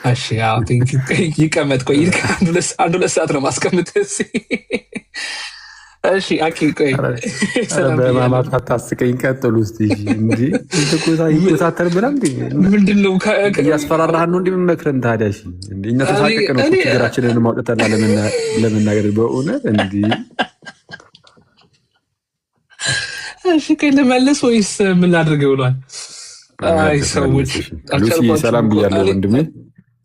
እሺ ያው ይቀመጥ ቆይ አንድ ሁለት ሰዓት ነው ማስቀምጥ። እሺ አኪ ቆይ በማማት አታስቀኝ። ቀጥሉ እስቲ እንጂ ይቆሳተር ብላም ምንድነው እያስፈራራህ ነው እንደምመክረን ታዲያ? እሺ እኛ ተሳቀቀ ነው ችግራችንን ማውጣት ለመናገር በእውነት እንዲህ። እሺ ቆይ ልመልስ ወይስ ምን ላድርግ ብሏል? አይ ሰዎች ሉሲ ሰላም ብያለሁ ወንድሜ።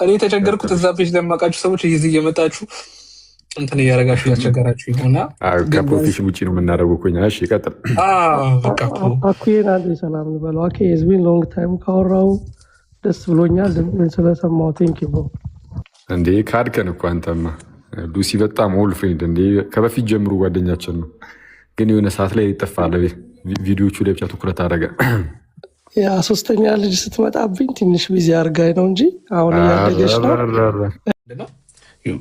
እኔ ተቸገርኩት። እዛ ፔጅ ለማውቃችሁ ሰዎች እዚህ እየመጣችሁ እንትን እያደረጋችሁ ያስቸገራችሁ ይሆና ከፕሮፌሽን ውጭ ነው የምናደርገው እኮ እኛ። እሺ ቀጥል። አኩዬን አንዴ ሰላም ልበለው። አኬ ዝቢን ሎንግ ታይም ካወራው ደስ ብሎኛል ስለሰማው። ቴንክ ዩ እንዴ ካድከን እኮ አንተማ። ሉሲ በጣም ኦል ፍሬንድ እንዴ ከበፊት ጀምሮ ጓደኛችን ነው። ግን የሆነ ሰዓት ላይ ይጠፋል። ቪዲዮቹ ላይ ብቻ ትኩረት አደረገ። ያ ሶስተኛ ልጅ ስትመጣብኝ ትንሽ ቢዚ አድርጋኝ ነው እንጂ አሁን እያደገች ነው።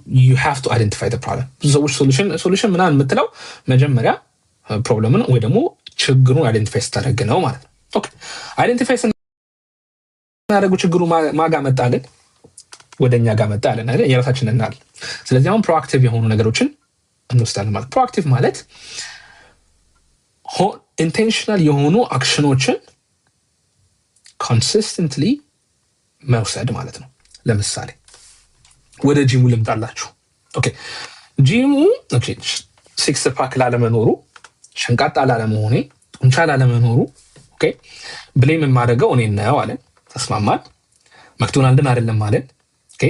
you have to identify the problem። ብዙ ሰዎች ሶሉሽን ምናምን የምትለው መጀመሪያ ፕሮብለምን ወይ ደግሞ ችግሩን አይደንቲፋይ ስታደርግ ነው ማለት ነው። ኦኬ አይደንቲፋይ ስናደርጉ ችግሩ ማጋ መጣልን፣ ወደኛ ጋር መጣልን አይደል? የራሳችን እናል። ስለዚህ አሁን ፕሮአክቲቭ የሆኑ ነገሮችን እንወስዳለን ማለት። ፕሮአክቲቭ ማለት ኢንቴንሽናል የሆኑ አክሽኖችን ኮንሲስተንትሊ መውሰድ ማለት ነው። ለምሳሌ ወደ ጂሙ ልምጣላችሁ። ኦኬ ጂሙ ሲክስ ፓክ ላለመኖሩ፣ ሸንቃጣ ላለመሆኔ፣ ጡንቻ ላለመኖሩ ኦኬ ብሌም የማደርገው እኔ ነው አለን። ተስማማል። መክዶናልድን አይደለም አለን። ኦኬ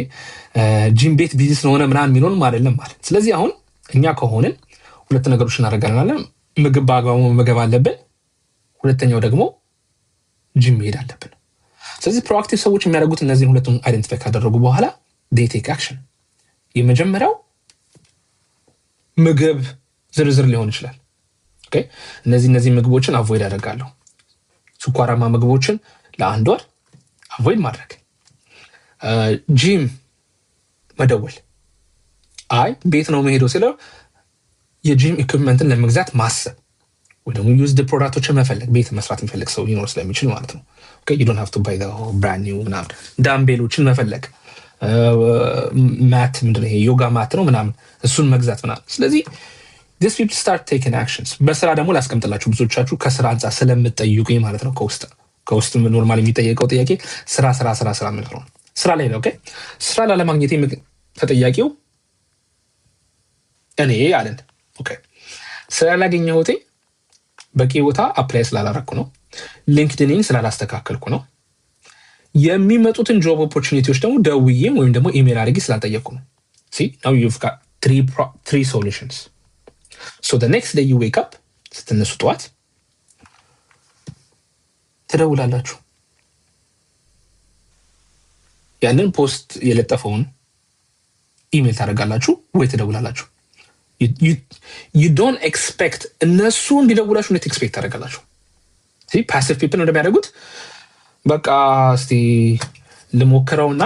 ጂም ቤት ቢዚ ስለሆነ ምናምን የሚሆንም አይደለም ማለት። ስለዚህ አሁን እኛ ከሆንን ሁለት ነገሮች እናደርጋለን አለን። ምግብ በአግባቡ መመገብ አለብን። ሁለተኛው ደግሞ ጂም መሄድ አለብን። ስለዚህ ፕሮአክቲቭ ሰዎች የሚያደርጉት እነዚህን ሁለቱን አይደንቲፋይ ካደረጉ በኋላ they take action። የመጀመሪያው ምግብ ዝርዝር ሊሆን ይችላል። ኦኬ እነዚህ ምግቦችን አቮይድ አደርጋለሁ። ስኳራማ ምግቦችን ለአንድ ወር አቮይድ ማድረግ። ጂም መደወል። አይ ቤት ነው መሄደው ስለው የጂም ኢኩፕመንትን ለመግዛት ማሰብ ወይ ደግሞ ዩዝድ ፕሮዳክቶችን መፈለግ። ቤት መስራት የሚፈልግ ሰው ሊኖር ስለሚችል ማለት ነው። ኦኬ you don't have to buy the brand new ምናምን። ዳምቤሎችን መፈለግ፣ ማት ምንድን ነው ይሄ ዮጋ ማት ነው ምናምን፣ እሱን መግዛት ምናምን። ስለዚህ this people start taking actions። በስራ ደግሞ ላስቀምጥላችሁ፣ ብዙዎቻችሁ ከስራ አንጻር ስለምትጠይቁኝ ማለት ነው። ከውስጥ ኖርማል የሚጠየቀው ጥያቄ ስራ ምን ነው ስራ ላይ ነው። ኦኬ ስራ ላለማግኘት ተጠያቂው እኔ አለን። ኦኬ ስራ ላገኘሁት በቂ ቦታ አፕላይ ስላላረኩ ነው። ሊንክድኢን ስላላስተካከልኩ ነው። የሚመጡትን ጆብ ኦፖርቹኒቲዎች ደግሞ ደውዬም ወይም ደግሞ ኢሜል አድርጌ ስላልጠየቅኩ ነው። now you've got three solutions. so the next day you wake up፣ ስትነሱ ጠዋት ትደውላላችሁ። ያንን ፖስት የለጠፈውን ኢሜል ታደርጋላችሁ ወይ ትደውላላችሁ። you don't expect እነሱ እንዲደውላችሁ እንዴት ኤክስፔክት ታደርጋላችሁ? ፓሲቭ ፒፕል እንደሚያደርጉት በቃ እስቲ ልሞክረውና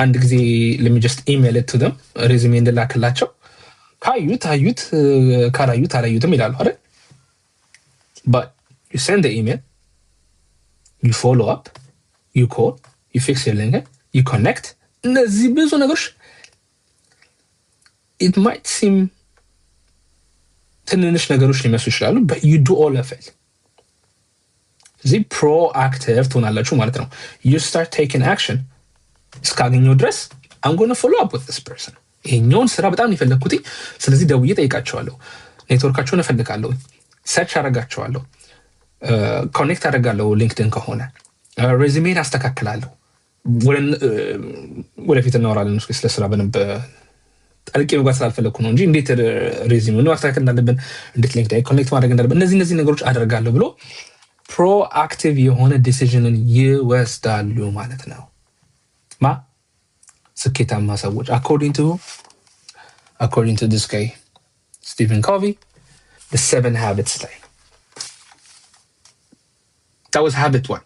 አንድ ጊዜ ለሚጀስት ኢሜል ትደም ሬዚሜ እንድላክላቸው ካዩት አዩት፣ ካላዩት አላዩትም ይላሉ አይደል? but you send the email, you follow up, you call, you fix your link, you connect። እነዚህ ብዙ ነገሮች it might seem ትንንሽ ነገሮች ሊመስሉ ይችላሉ but you do all of it። እዚህ ፕሮአክቲቭ ትሆናላችሁ ማለት ነው። you start taking action። እስካገኘው ድረስ I'm going to follow up with this person። ይሄኛውን ስራ በጣም የፈለግኩት፣ ስለዚህ ደውዬ ጠይቃቸዋለሁ። ኔትወርካቸውን እፈልጋለሁ፣ ሰርች አደርጋቸዋለሁ፣ ኮኔክት አደርጋለሁ። ሊንክድኢን ከሆነ ሬዚሜን አስተካክላለሁ። ወደፊት እናወራለን ስለ ስራ በደንብ ጠልቄ መግባት ስላልፈለግኩ ነው እንጂ እንዴት ሬዚሜን ማስተካከል እንዳለብን፣ እንዴት ሊንክድኢን ኮኔክት ማድረግ እንዳለብን እነዚህ ነገሮች አደርጋለሁ ብሎ ፕሮአክቲቭ የሆነ ዲሲዥንን ይወስዳሉ ማለት ነው። ስኬታማ ሰዎች according to this guy Stephen Covey, the 7 habits ላይ that was habit 1.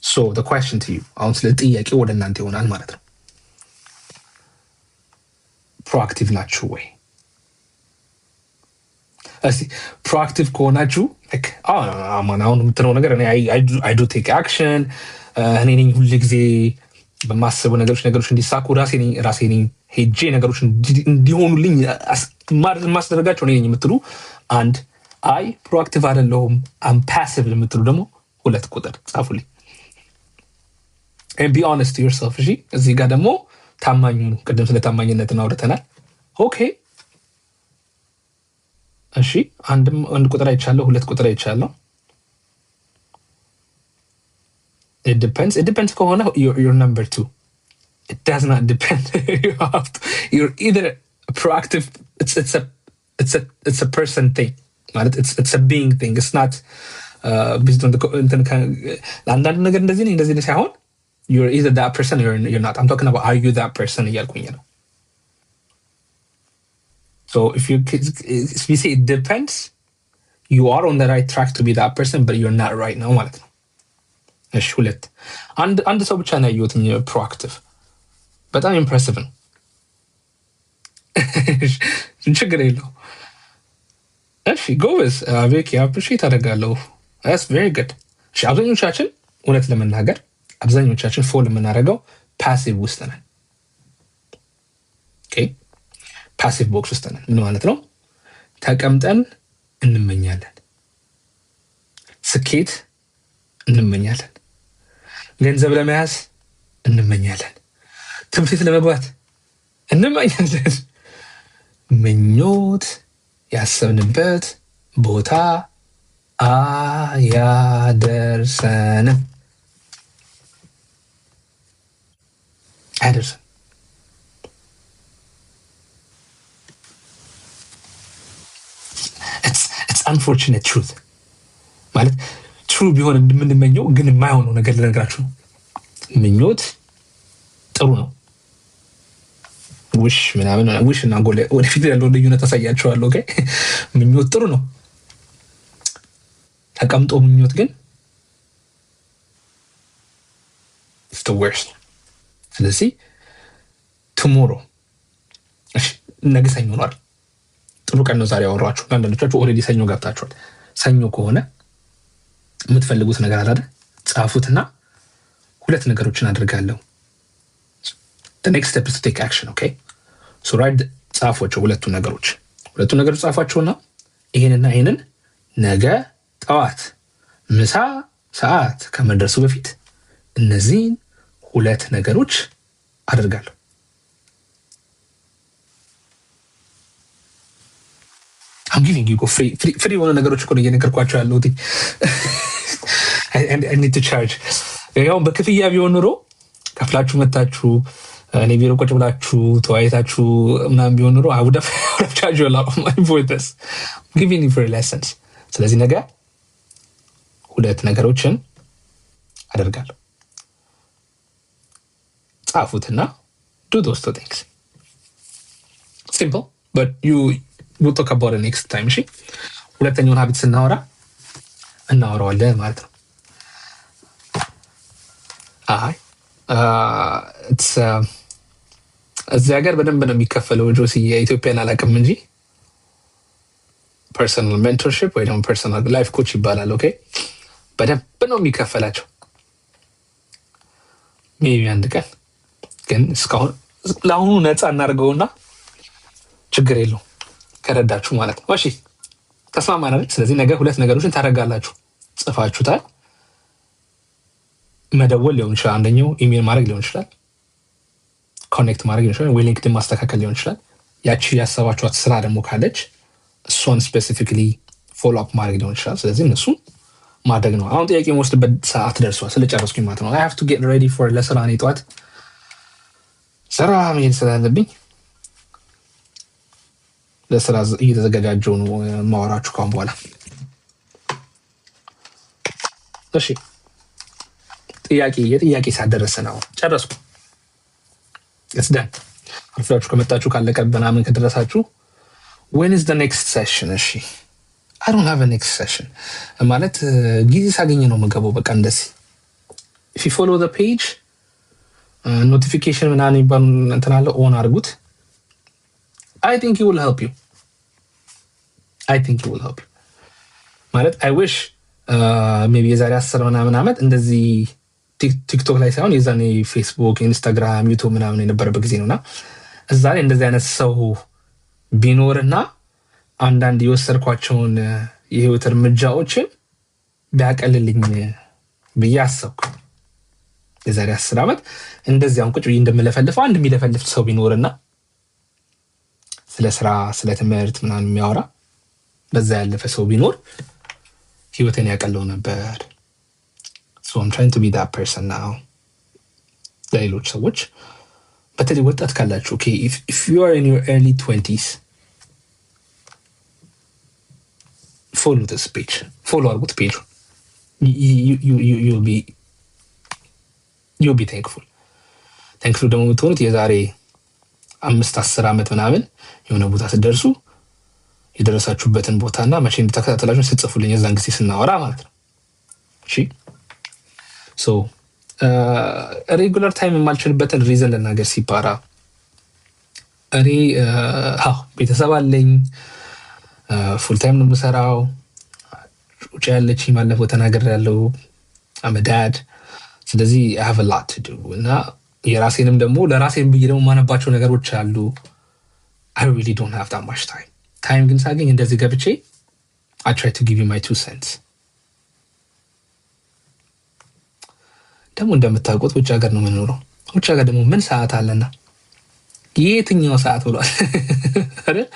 so the question to you አሁን ስለ ጥያቄ ወደ እናንተ ይሆናል ማለት ነው። ፕሮአክቲቭ ናችሁ ወይ? እስቲ ፕሮአክቲቭ ከሆናችሁ አሁን የምትለው ነገር አይ ዱ ቴክ አክሽን እኔ ነኝ ሁል ጊዜ በማስበው ነገሮች እንዲሳኩ ራሴ ነኝ ሄጄ ነገሮች እንዲሆኑልኝ ማስደረጋቸው እኔ ነኝ የምትሉ አንድ፣ አይ ፕሮአክቲቭ አይደለሁም አም ፓሲቭ የምትሉ ደግሞ 2 ቁጥር ጻፉልኝ። ቢ ኦነስት ዩርሰልፍ። እሺ እዚህ ጋር ደግሞ ታማኙ ነው። ቅድም ስለ ታማኝነት አውርተናል። ኦኬ እሺ፣ አንድ ቁጥር አይቻለሁ፣ 2 ቁጥር አይቻለሁ። it depends ከሆነ you're number 2. it does not depend. you're either proactive, it's a person thing ማለት it's a being thing, it's not based on the አንዳንድ ነገር እንደዚህ ሳይሆን you're either that person or you're not. I'm talking about are you that person እያልኩኝ ነው። so if you say it depends, you are on the right track to be that person but you're not right now ማለት ነው። እሺ 2 አንድ ሰው ብቻ ነው ያየሁት ፕሮአክቲቭ፣ በጣም ኢምፕሬሲቭ ነው። ችግር የለው። እሺ ጎበዝ አቤክ አፕሪሺየት አደርጋለሁ። that's very good። እሺ አብዛኞቻችን እውነት ለመናገር ፎል የምናደርገው ፓሲቭ ውስጥ ነን። ኦኬ ፓሲቭ ቦክስ ውስጥ ነን። ምን ማለት ነው? ተቀምጠን እንመኛለን፣ ስኬት እንመኛለን፣ ገንዘብ ለመያዝ እንመኛለን፣ ትምህርት ለመግባት እንመኛለን። ምኞት ያሰብንበት ቦታ አያደርሰንም። it's unfortunate truth ማለት ትሩ ቢሆን እንደምንመኘው ግን የማይሆነው ነገር ልነግራችሁ ነው። ምኞት ጥሩ ነው። ውሽ ምናምን ውሽ እና ጎል ወደፊት ያለው ልዩነት አሳያችኋለሁ። ኦኬ ምኞት ጥሩ ነው። ተቀምጦ ምኞት ግን it's the worst። ስለዚህ tomorrow ነገ ሰኞ ነው አይደል? ጥሩ ቀን ነው ዛሬ አወራችሁ። አንዳንዶቻችሁ ኦልሬዲ ሰኞ ገብታችኋል። ሰኞ ከሆነ የምትፈልጉት ነገር አለ አይደል? ጻፉትና 2 ነገሮችን አድርጋለሁ። the next step is to take action. okay so write ጻፏቸው 2 ነገሮች ጻፏቸውና ይሄንን ነገ ጠዋት ምሳ ሰዓት ከመድረሱ በፊት እነዚህን 2 ነገሮች አደርጋለሁ። I'm giving you free የሆነ ነገሮች እኮ ነው እየነገርኳቸው ያለሁት። I need to charge። ያው በክፍያ ቢሆን ኑሮ ከፍላችሁ መታችሁ እኔ ቢሮ ቁጭ ብላችሁ ተወያይታችሁ ምናምን ቢሆን ኑሮ I would have charged you a lot of money for this. I'm giving you free lessons። ስለዚህ ነገ 2 ነገሮችን አደርጋለሁ። ጻፉትና do those 2 things. Simple, but we'll talk about it next time. እሺ ሁለተኛውን ሀቢት እናወራዋለን ማለት ነው። እዚህ ሀገር በደንብ ነው የሚከፈለው ጆሲ፣ የኢትዮጵያን አላውቅም እንጂ ፐርሰናል ሜንቶርሺፕ ወይ ደግሞ ፐርሰናል ላይፍ ኮች ይባላል። ኦኬ በደንብ ነው የሚከፈላቸው። ሜቢ አንድ ቀን ግን እስካሁን ለአሁኑ ነፃ እናደርገውና ችግር የለው ከረዳችሁ ማለት ነው። እሺ ተስማማን አይደል? ስለዚህ ነገ 2 ነገሮችን ታደርጋላችሁ። ጽፋችሁታል። መደወል ሊሆን ይችላል፣ አንደኛው ኢሜል ማድረግ ሊሆን ይችላል፣ ኮኔክት ማድረግ ሊሆን ይችላል፣ ወይ ሊንክድን ማስተካከል ሊሆን ይችላል። ያቺ ያሰባችኋት ስራ ደግሞ ካለች እሷን ስፔሲፊክሊ ፎሎ አፕ ማድረግ ሊሆን ይችላል። ስለዚህ እነሱ ማድረግ ነው። አሁን ጥያቄ የምወስድበት ሰዓት ደርሷል፣ ስለጨረስኩኝ ማለት ነው። I have to get ready for ለስራ እኔ ጠዋት ስራ መሄድ ስላለብኝ ለስራ እየተዘጋጀሁ ነው ማወራችሁ ካሁን በኋላ። እሺ የጥያቄ ሳደረሰ ነው ጨረስኩ። እስዳን አርፋችሁ ከመጣችሁ ካለቀ ምናምን ከደረሳችሁ when is the next session? እሺ I don't have a next session ማለት ጊዜ ሳገኝ ነው የምገባው። በቃ እንደዚህ if you follow the page notification ምናምን ይባል እንትን አለ ኦን አድርጉት። I think it will help you I think it will help you ማለት I wish maybe የዛሬ 10 ምናምን ዓመት እንደዚህ ቲክቶክ ላይ ሳይሆን የዛኔ ፌስቡክ፣ ኢንስታግራም፣ ዩቱብ ምናምን የነበረበት ጊዜ ነውና እዛ ላይ እንደዚህ አይነት ሰው ቢኖርና አንዳንድ የወሰድኳቸውን የህይወት እርምጃዎችን ቢያቀልልኝ ብዬ አሰብኩ። የዛሬ 10 ዓመት እንደዚህ አሁን ቁጭ ብዬ እንደምለፈልፈው አንድ የሚለፈልፍ ሰው ቢኖርና ስለ ስራ ስለ ትምህርት ምናምን የሚያወራ በዛ ያለፈ ሰው ቢኖር ህይወትን ያቀለው ነበር። So I'm trying to be that person now. ለሌሎች ሰዎች በተለይ ወጣት ካላችሁ okay, if you are in your early 20s follow this page. Follow አድርጉት page. You'll be thankful. Thankful ደግሞ የምትሆኑት የዛሬ 5-10 ዓመት ምናምን የሆነ ቦታ ስትደርሱ የደረሳችሁበትን ቦታና መቼ እንደተከታተላችሁ ስትጽፉልኝ የዛን ጊዜ ስናወራ ማለት ነው። እሺ ሶ ሬጉላር ታይም የማልችልበትን ሪዝን ልናገር ሲባራ እኔ ቤተሰብ አለኝ፣ ፉል ታይም ነው የምሰራው። ውጭ ያለች ማለፈው ተናገር ያለው አመዳድ። ስለዚህ I have a lot to do እና የራሴንም ደግሞ ለራሴን ብዬ ደግሞ ማነባቸው ነገሮች አሉ። I really don't have that much time. ታይም ግን ሳገኝ እንደዚህ ገብቼ I try to give you my 2 cents. ደግሞ እንደምታውቁት ውጭ ሀገር ነው የምንኖረው። ውጭ ሀገር ደግሞ ምን ሰዓት አለና የትኛው ሰዓት ብሏል አይደል?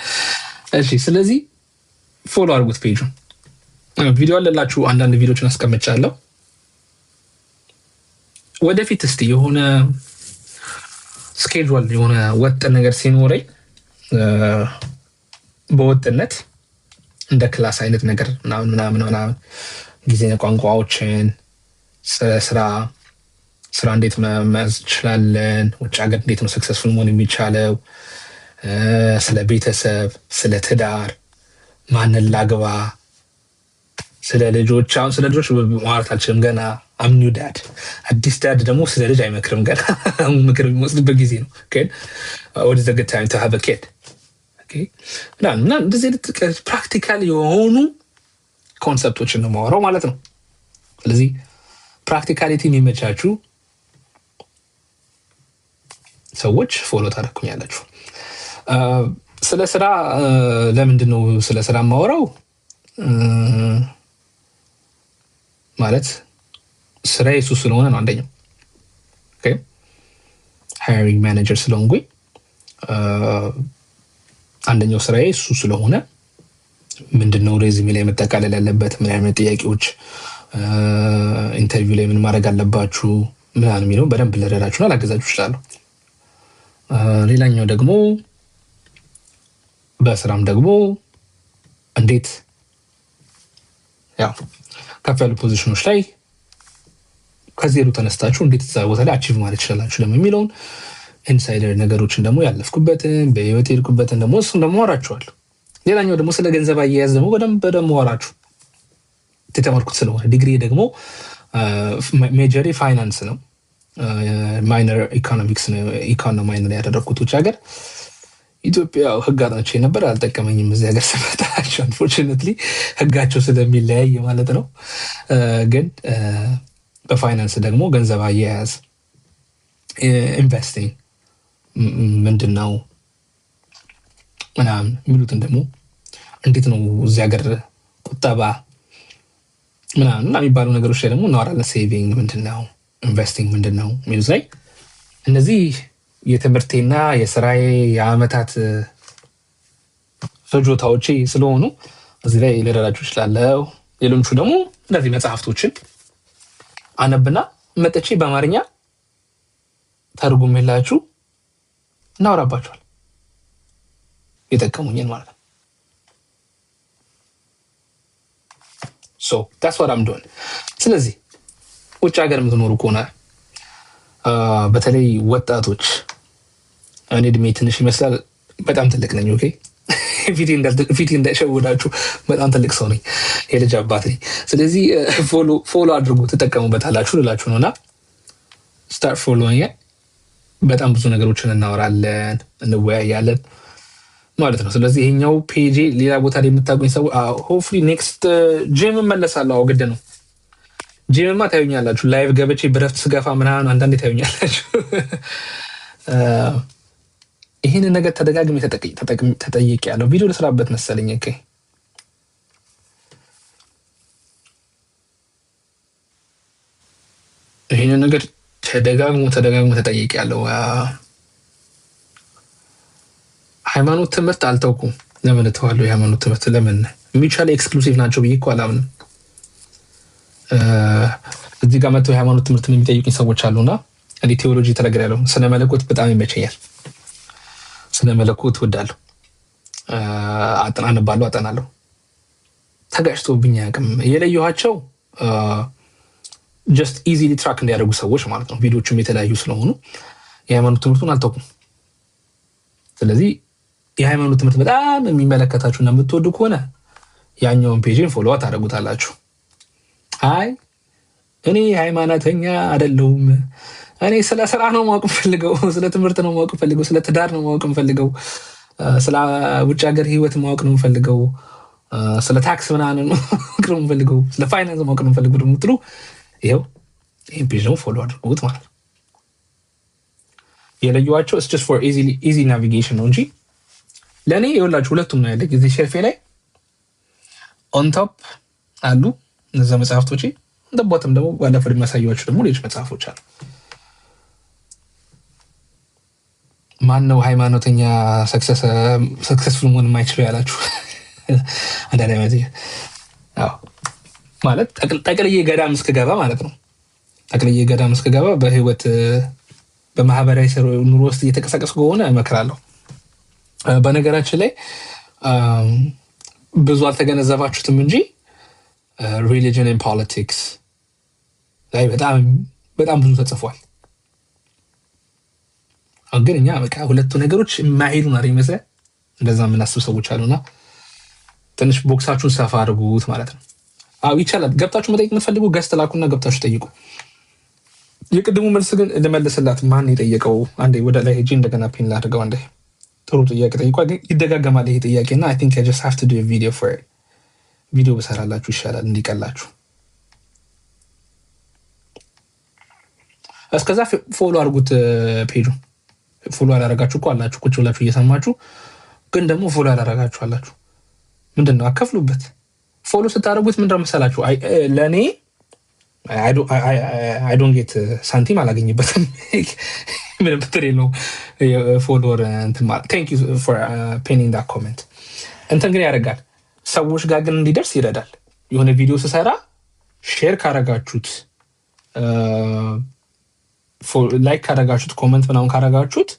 እሺ ስለዚህ ፎሎ አድርጉት ፔጁን። ቪዲዮ አለላችሁ፣ አንዳንድ ቪዲዮችን አስቀምጫለሁ። ወደፊት እስቲ የሆነ ስኬጁል የሆነ ወጥ ነገር ሲኖረኝ በወጥነት እንደ ክላስ አይነት ነገር ምናምን ጊዜ ቋንቋዎችን ስራ እንዴት መያዝ እንችላለን፣ ውጭ ሀገር እንዴት ነው ሰክሰስፉል መሆን የሚቻለው፣ ስለ ቤተሰብ፣ ስለ ትዳር፣ ማንን ላግባ፣ ስለ ልጆች። አሁን ስለ ልጆች ማውራት አልችልም ገና አምኒው ዳድ። አዲስ ዳድ ደግሞ ስለ ልጅ አይመክርም ገና ምክር የሚወስድበት ጊዜ ነው። ግን what is a good time to have a kid? እና እንደዚህ ፕራክቲካል የሆኑ ኮንሰፕቶችን ነው የማወራው ማለት ነው። ስለዚህ ፕራክቲካሊቲ የሚመቻችሁ ሰዎች ፎሎ ታደርጉኛላችሁ። ስለ ስራ ለምንድን ነው ስለ ስራ የማወራው? ማለት ስራ የሱ ስለሆነ ነው አንደኛው። ሃይሪንግ ማኔጀር ስለሆንኩኝ አንደኛው ስራዬ እሱ ስለሆነ ምንድነው ሬዚሜ ላይ መጠቃለል ያለበት፣ ምን አይነት ጥያቄዎች ኢንተርቪው ላይ ምን ማድረግ አለባችሁ ምናምን የሚለው በደንብ ልረዳችሁና ላገዛችሁ እችላለሁ። ሌላኛው ደግሞ በስራም ደግሞ እንዴት ያው ከፍ ያሉ ፖዚሽኖች ላይ ከዜሮ ተነስታችሁ እንዴት እዛ ቦታ ላይ አቺቭ ማለት ይችላላችሁ ደግሞ የሚለውን ኢንሳይደር ነገሮችን ደግሞ ያለፍኩበትን በህይወት የሄድኩበትን ደግሞ እሱን ደግሞ አወራችኋለሁ። ሌላኛው ደግሞ ስለ ገንዘብ አያያዝ ደግሞ በደንብ አወራችሁ የተማርኩት ስለሆነ። ዲግሪ ደግሞ ሜጀሪ ፋይናንስ ነው፣ ማይነር ኢኮኖሚክስ ነው። ኢኮኖሚ ማይነር ያደረኩት ውጭ ሀገር። ኢትዮጵያ ህግ አጥንቼ ነበር፣ አልጠቀመኝም። እዚህ ሀገር ስመጣቸው አንፎርቹኔትሊ ህጋቸው ስለሚለያይ ማለት ነው። ግን በፋይናንስ ደግሞ ገንዘብ አያያዝ፣ ኢንቨስቲንግ ምንድን ነው ምናምን የሚሉትን ደግሞ እንዴት ነው እዚህ ሀገር ቁጠባ ምናምን የሚባሉ ነገሮች ላይ ደግሞ እናወራለን። ሴቪንግ ምንድን ነው፣ ኢንቨስቲንግ ምንድን ነው የሚሉት ላይ እነዚህ የትምህርቴና የስራዬ የአመታት ፍጆታዎቼ ስለሆኑ እዚህ ላይ ልረዳችሁ እችላለሁ። ሌሎቹ ደግሞ እነዚህ መጽሐፍቶችን አነብና መጥቼ በአማርኛ ተርጉሜላችሁ እናወራባችኋል፣ የጠቀሙኝን ማለት ነው። So that's what I'm doing. ስለዚህ ውጭ ሀገር የምትኖሩ ከሆነ በተለይ ወጣቶች፣ እኔ እድሜ ትንሽ ይመስላል፣ በጣም ትልቅ ነኝ። ኦኬ ፊቴ እንዳይሸውዳችሁ፣ በጣም ትልቅ ሰው ነኝ፣ የልጅ አባት ነኝ። ስለዚህ ፎሎ አድርጉ፣ ትጠቀሙበታላችሁ ልላችሁ ነውና ስታርት ፎሎዊንግ። በጣም ብዙ ነገሮችን እናወራለን፣ እንወያያለን። ማለት ነው። ስለዚህ ይሄኛው ፔጅ ሌላ ቦታ ላይ የምታገኝ ሰው ሆፕፉሊ ኔክስት ጂም እመለሳለሁ። ግድ ነው። ጂምማ ታዩኛላችሁ። ላይቭ ገብቼ በረፍት ስገፋ ምናምን አንዳንዴ ታዩኛላችሁ። ይህንን ነገር ተደጋግሜ ተጠይቄ ያለው ቪዲዮ ልስራበት መሰለኝ። ኦኬ ይህንን ነገር ተደጋግሞ ተጠይቄ ያለው። ሃይማኖት ትምህርት አልተውኩም። ለምን እተዋለሁ? የሃይማኖት ትምህርት ለምን ሚውቹዋሊ ኤክስክሉሲቭ ናቸው ብዬ እኮ አላምንም። እዚህ ጋር መጥተው የሃይማኖት ትምህርት የሚጠይቁኝ ሰዎች አሉና እኔ ቴዎሎጂ ተነግሬያለሁ። ስነ መለኮት በጣም ይመቸኛል። ስነ መለኮት እወዳለሁ። አጠናለሁ። ተጋጭቶብኝ አያውቅም። የለየኋቸው ጀስት ኢዚሊ ትራክ እንዲያደርጉ ሰዎች ማለት ነው። ቪዲዮቹም የተለያዩ ስለሆኑ የሃይማኖት ትምህርቱን አልተውኩም። ስለዚህ የሃይማኖት ትምህርት በጣም የሚመለከታችሁ እና የምትወዱ ከሆነ ያኛውን ፔጅን ፎሎዋ ታደርጉታላችሁ። አይ እኔ ሃይማኖተኛ አይደለሁም፣ እኔ ስለ ስራ ነው ማወቅ ፈልገው፣ ስለ ትምህርት ነው ማወቅ ፈልገው፣ ስለ ትዳር ነው ማወቅ ፈልገው፣ ስለ ውጭ ሀገር ህይወት ማወቅ ነው ፈልገው፣ ስለ ታክስ ምናምን ማወቅ ነው ፈልገው፣ ስለ ፋይናንስ ማወቅ ነው ፈልገው ደግሞ ትሉ ይኸው ይህን ፔጅ ደግሞ ፎሎ አድርጉት ማለት ነው። የለየኋቸው it's just for easy navigation ነው እንጂ ለእኔ የወላችሁ ሁለቱም ነው ያለኝ። እዚህ ሼልፌ ላይ ኦን ቶፕ አሉ እነዛ መጽሐፍቶች፣ እንደቦተም ደግሞ ባለፈው የሚያሳያችሁ ደግሞ ሌሎች መጽሐፎች አሉ። ማን ነው ሃይማኖተኛ ሰክሰስፉል መሆን የማይችለው ያላችሁ? ማለት ጠቅልዬ ገዳም እስክገባ ማለት ነው። ጠቅልዬ ገዳም እስክገባ በህይወት በማህበራዊ ኑሮ ውስጥ እየተንቀሳቀስኩ ከሆነ እመክራለሁ። በነገራችን ላይ ብዙ አልተገነዘባችሁትም እንጂ ሪሊጅን ኤንድ ፖለቲክስ ላይ በጣም ብዙ ተጽፏል። ግን እኛ በቃ ሁለቱ ነገሮች የማይሄዱ ናር ይመስላል እንደዛ የምናስብ ሰዎች አሉና ትንሽ ቦክሳችሁን ሰፋ አድርጉት ማለት ነው። ይቻላል። ገብታችሁ መጠየቅ የምትፈልጉ ገስት ላኩና ገብታችሁ ጠይቁ። የቅድሙ መልስ ግን ልመልስላት። ማን የጠየቀው? አንዴ ወደ ላይ ሄጄ እንደገና ፒን ላድርገው። አንዴ ጥሩ ጥያቄ ጠይቋ፣ ግን ይደጋገማል ይሄ ጥያቄ እና አይ ቲንክ አይ ጀስት ሃቭ ቱ ዱ አ ቪዲዮ ፎር ኢት። ቪዲዮ ብሰራላችሁ ይሻላል እንዲቀላችሁ። እስከዛ ፎሎ አድርጉት ፔጁ። ፎሎ አላረጋችሁ እኮ አላችሁ ቁጭ ብላችሁ እየሰማችሁ፣ ግን ደግሞ ፎሎ አላረጋችሁ አላችሁ። ምንድነው? አከፍሉበት። ፎሎ ስታደርጉት ምንድነው መሰላችሁ? ለእኔ አይ ዶንት ጌት ሳንቲም አላገኝበትም። ምንም ብትር የለውም ፎሎወር እንትን ማለት። ቴንክ ዩ ፎር ፔኒንግ ዳት ኮሜንት። እንትን ግን ያደርጋል፣ ሰዎች ጋር ግን እንዲደርስ ይረዳል። የሆነ ቪዲዮ ስሰራ ሼር ካረጋችሁት፣ ላይክ ካረጋችሁት፣ ኮመንት ምናምን ካረጋችሁት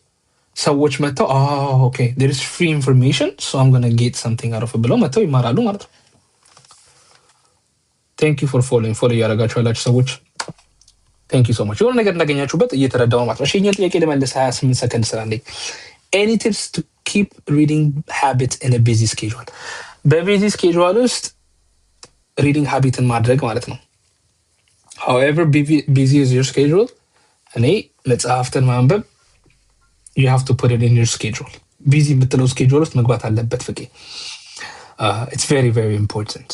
ሰዎች መጥተው ኦኬ ዜር ኢዝ ፍሪ ኢንፎርሜሽን ሶ አም ጎና ጌት ሰምቲንግ አውት ኦፍ ብለው መጥተው ይማራሉ ማለት ነው። ቴንክ ዩ ፎር ፎሎዊንግ። ፎሎ እያደረጋችሁ ያላችሁ ሰዎች ቴንክ ዩ ሶ ማች። የሆነ ነገር እንዳገኛችሁበት እየተረዳው ማለት ነው። እሺ እኛን ጥያቄ ልመልስ። 28 ሰከንድ ስላለኝ ኤኒ ቲፕስ ቱ ኪፕ ሪዲንግ ሃቢት ኢን አ ቢዚ ስኬጁል። በቢዚ ስኬጁል ውስጥ ሪዲንግ ሃቢትን ማድረግ ማለት ነው። however busy is your schedule፣ እኔ መጽሐፍትን ማንበብ you have to put it in your schedule። ቢዚ የምትለው ስኬጁል ውስጥ መግባት አለበት ፍቄ። it's very very important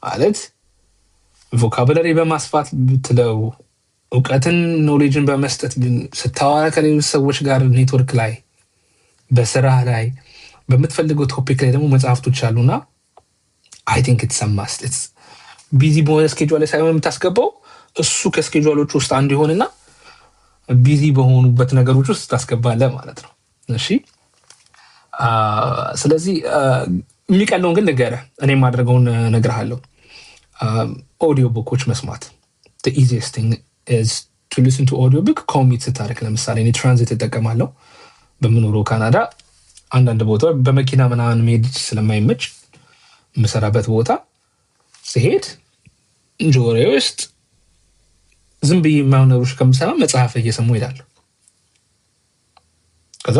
ማለት ቮካብለሪ በማስፋት ብትለው፣ እውቀትን ኖሌጅን በመስጠት ስታወራ ከሌሎች ሰዎች ጋር ኔትወርክ ላይ፣ በስራ ላይ፣ በምትፈልገው ቶፒክ ላይ ደግሞ መጽሐፍቶች አሉና አይ ቲንክ ኢትስ አ ማስት። ኢትስ ቢዚ በሆነ ስኬጁል ላይ ሳይሆን የምታስገባው እሱ ከስኬጁሎች ውስጥ አንዱ ይሆንና ቢዚ በሆኑበት ነገሮች ውስጥ ታስገባለህ ማለት ነው። እሺ ስለዚህ የሚቀለውን ግን ንገረህ፣ እኔ የማድረገውን እነግርሃለሁ። ኦዲዮ ቡኮች መስማት the easiest thing is to listen to audio book ኮሚት ስታደርግ። ለምሳሌ እኔ ትራንዚት እጠቀማለሁ። በምኖረው ካናዳ አንዳንድ ቦታ በመኪና ምናምን መሄድ ስለማይመች የምሰራበት ቦታ ሲሄድ ጆሮዬ ውስጥ ዝም ብዬ የማይሆነሮች ከምሰማ መጽሐፍ እየሰሙ ይሄዳሉ። ከዛ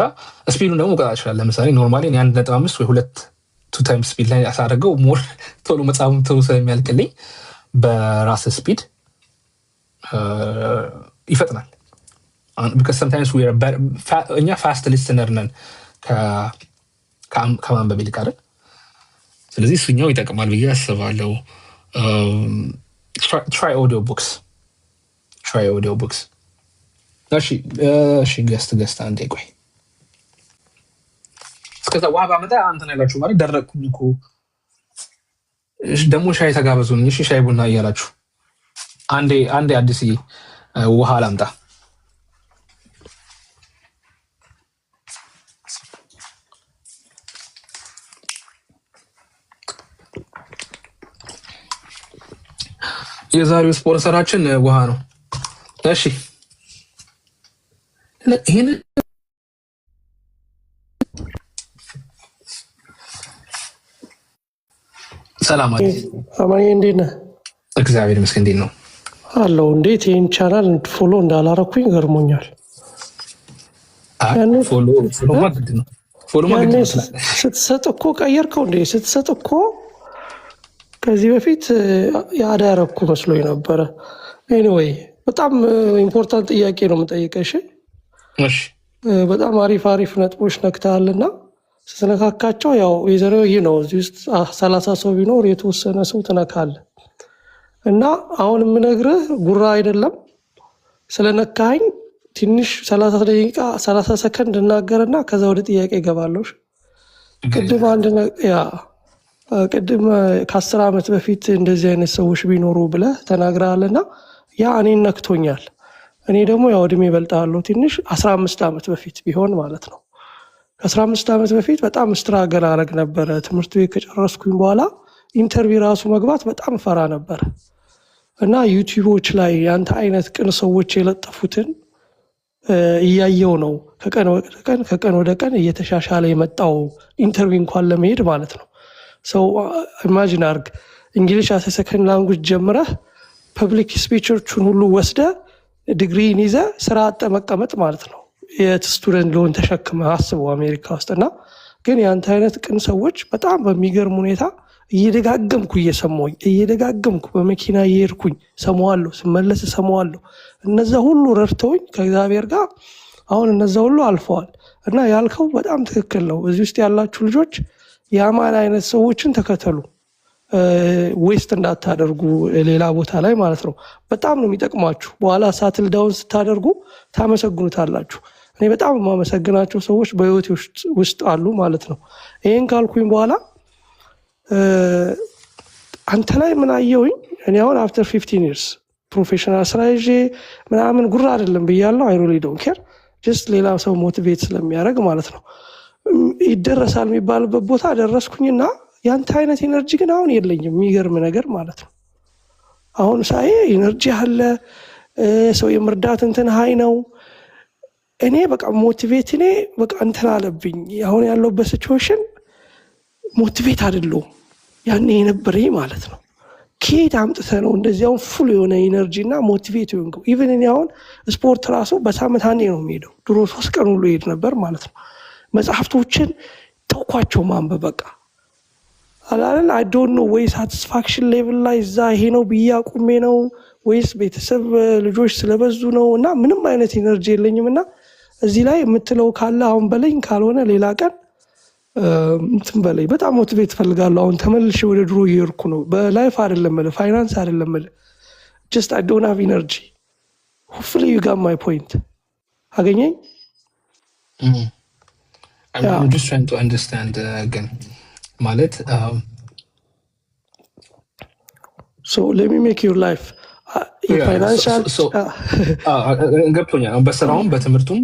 ስፒዱን ደግሞ መቆጣጠር ይችላል። ለምሳሌ ኖርማሊ 1.5 ወይ 2 ታይምስ ስፒድ ላይ ያሳደርገው ሞር ቶሎ መጽሐፉን ቶሎ ስለሚያልቅልኝ በራስ ስፒድ ይፈጥናል። because sometimes እኛ ፋስት ሊስተነር ነን። ከማንበብ ይልቅ አይደል? ስለዚህ እሱኛው ይጠቅማል ብዬ አስባለሁ። ትራይ ኦዲዮ ቡክስ። እሺ ገስት አንዴ ቆይ። እስከዛ ውሃ ባመጣ አንተን ያላችሁ ማለት ደረቅኩኝ እኮ። ደግሞ ሻይ ተጋበዙኝ። እሺ ሻይ ቡና እያላችሁ አንዴ አዲስ ውሃ ላምጣ። የዛሬው ስፖንሰራችን ውሃ ነው። እሺ ይሄን ሰላም አማዬ፣ እንዴት ነህ? እግዚአብሔር ይመስገን። እንዴት ነው አለው? እንዴት ይህን ቻናል ፎሎ እንዳላረኩኝ ገርሞኛል። ስትሰጥ እኮ ቀየርከው እንዴ? ስትሰጥ እኮ ከዚህ በፊት ያዳረኩ መስሎኝ ነበረ። ኤኒዌይ በጣም ኢምፖርታንት ጥያቄ ነው የምጠይቀሽ። በጣም አሪፍ ነጥቦች ነክተሃልና ስትነካካቸው ያው የዘረው ይህ ነው። እዚህ ውስጥ 30 ሰው ቢኖር የተወሰነ ሰው ትነካለህ እና አሁን የምነግርህ ጉራ አይደለም። ስለነካኝ ትንሽ 30 ደቂቃ 30 ሰከንድ እናገርና ከዛ ወደ ጥያቄ እገባለሁ። ቅድም ከ10 ዓመት በፊት እንደዚህ አይነት ሰዎች ቢኖሩ ብለህ ተናግረሃልና ያ እኔን ነክቶኛል። እኔ ደግሞ ያው እድሜ እበልጥሃለሁ ትንሽ 15 ዓመት በፊት ቢሆን ማለት ነው። ከ15 ዓመት በፊት በጣም ስትራገል አረግ ነበረ። ትምህርት ቤት ከጨረስኩኝ በኋላ ኢንተርቪው ራሱ መግባት በጣም ፈራ ነበር እና ዩቲዩቦች ላይ ያንተ አይነት ቅን ሰዎች የለጠፉትን እያየው ነው ከቀን ወደ ቀን እየተሻሻለ የመጣው ኢንተርቪው እንኳን ለመሄድ ማለት ነው። ሰው ኢማጂን አርግ እንግሊሽ አስ ሰከንድ ላንጉጅ ጀምረህ ፐብሊክ ስፒቾቹን ሁሉ ወስደ ዲግሪን ይዘ ስራ አጠመቀመጥ ማለት ነው። የስቱደንት ሎን ተሸክመ አስበው አሜሪካ ውስጥ እና ግን ያንተ አይነት ቅን ሰዎች በጣም በሚገርም ሁኔታ እየደጋገምኩ በመኪና እየሄድኩኝ ሰማዋለሁ፣ ስመለስ ሰማዋለሁ። እነዛ ሁሉ ረድተውኝ ከእግዚአብሔር ጋር አሁን እነዛ ሁሉ አልፈዋል እና ያልከው በጣም ትክክል ነው። እዚህ ውስጥ ያላችሁ ልጆች የአማን አይነት ሰዎችን ተከተሉ፣ ዌስት እንዳታደርጉ ሌላ ቦታ ላይ ማለት ነው። በጣም ነው የሚጠቅማችሁ። በኋላ ሳትል ዳውን ስታደርጉ ታመሰግኑታላችሁ። እኔ በጣም የማመሰግናቸው ሰዎች በህይወቴ ውስጥ አሉ ማለት ነው። ይህን ካልኩኝ በኋላ አንተ ላይ ምን አየሁኝ? እኔ አሁን አፍተር 15 years ፕሮፌሽናል ስራ ይዤ ምናምን ጉራ አይደለም ብያለሁ። አይ ሪሊ ዶንት ኬር ጀስት ሌላ ሰው ሞቲቬት ስለሚያደርግ ማለት ነው። ይደረሳል የሚባልበት ቦታ ደረስኩኝና ያንተ አይነት ኤነርጂ ግን አሁን የለኝም። የሚገርም ነገር ማለት ነው። አሁን ሳይ ኤነርጂ አለ፣ ሰው የመርዳት እንትን ሀይ ነው። እኔ በቃ ሞቲቬት በቃ እንትን አለብኝ። አሁን ያለውበት ሲቹዌሽን ሞቲቬት አይደለሁም ያኔ የነበረኝ ማለት ነው። ከየት አምጥተህ ነው እንደዚህ አሁን ፉል የሆነ ኤነርጂ እና ሞቲቬት ይሆንከው? ኢቨን እኔ አሁን ስፖርት ራሱ በሳምንት አንዴ ነው የሚሄደው። ድሮ 3 ቀን ሁሉ ይሄድ ነበር ማለት ነው። መጽሐፍቶችን ተውኳቸው ማንበብ በቃ አላለን። አይ ዶንት ኖ ወይ ሳቲስፋክሽን ሌቭል ላይ እዛ ይሄ ነው ብዬ አቁሜ ነው ወይስ ቤተሰብ ልጆች ስለበዙ ነው እና ምንም አይነት ኤነርጂ የለኝም። እና እዚህ ላይ የምትለው ካለ አሁን በለኝ፣ ካልሆነ ሌላ ቀን እንትን በለኝ። በጣም ሞቲቬት እፈልጋለሁ። አሁን ተመልሼ ወደ ድሮ እየሄድኩ ነው። በላይፍ አይደለም ማለት ፋይናንስ አይደለም ማለት ጀስት አይ ዶንት ሃቭ ኤነርጂ። ሆፕፉሊ ዩ ጋት ማይ ፖይንት። አገኘኝ? I'm just trying to understand again ማለት so let me make your life የፋይናንሻል ገብቶኛል። በስራውም በትምህርቱም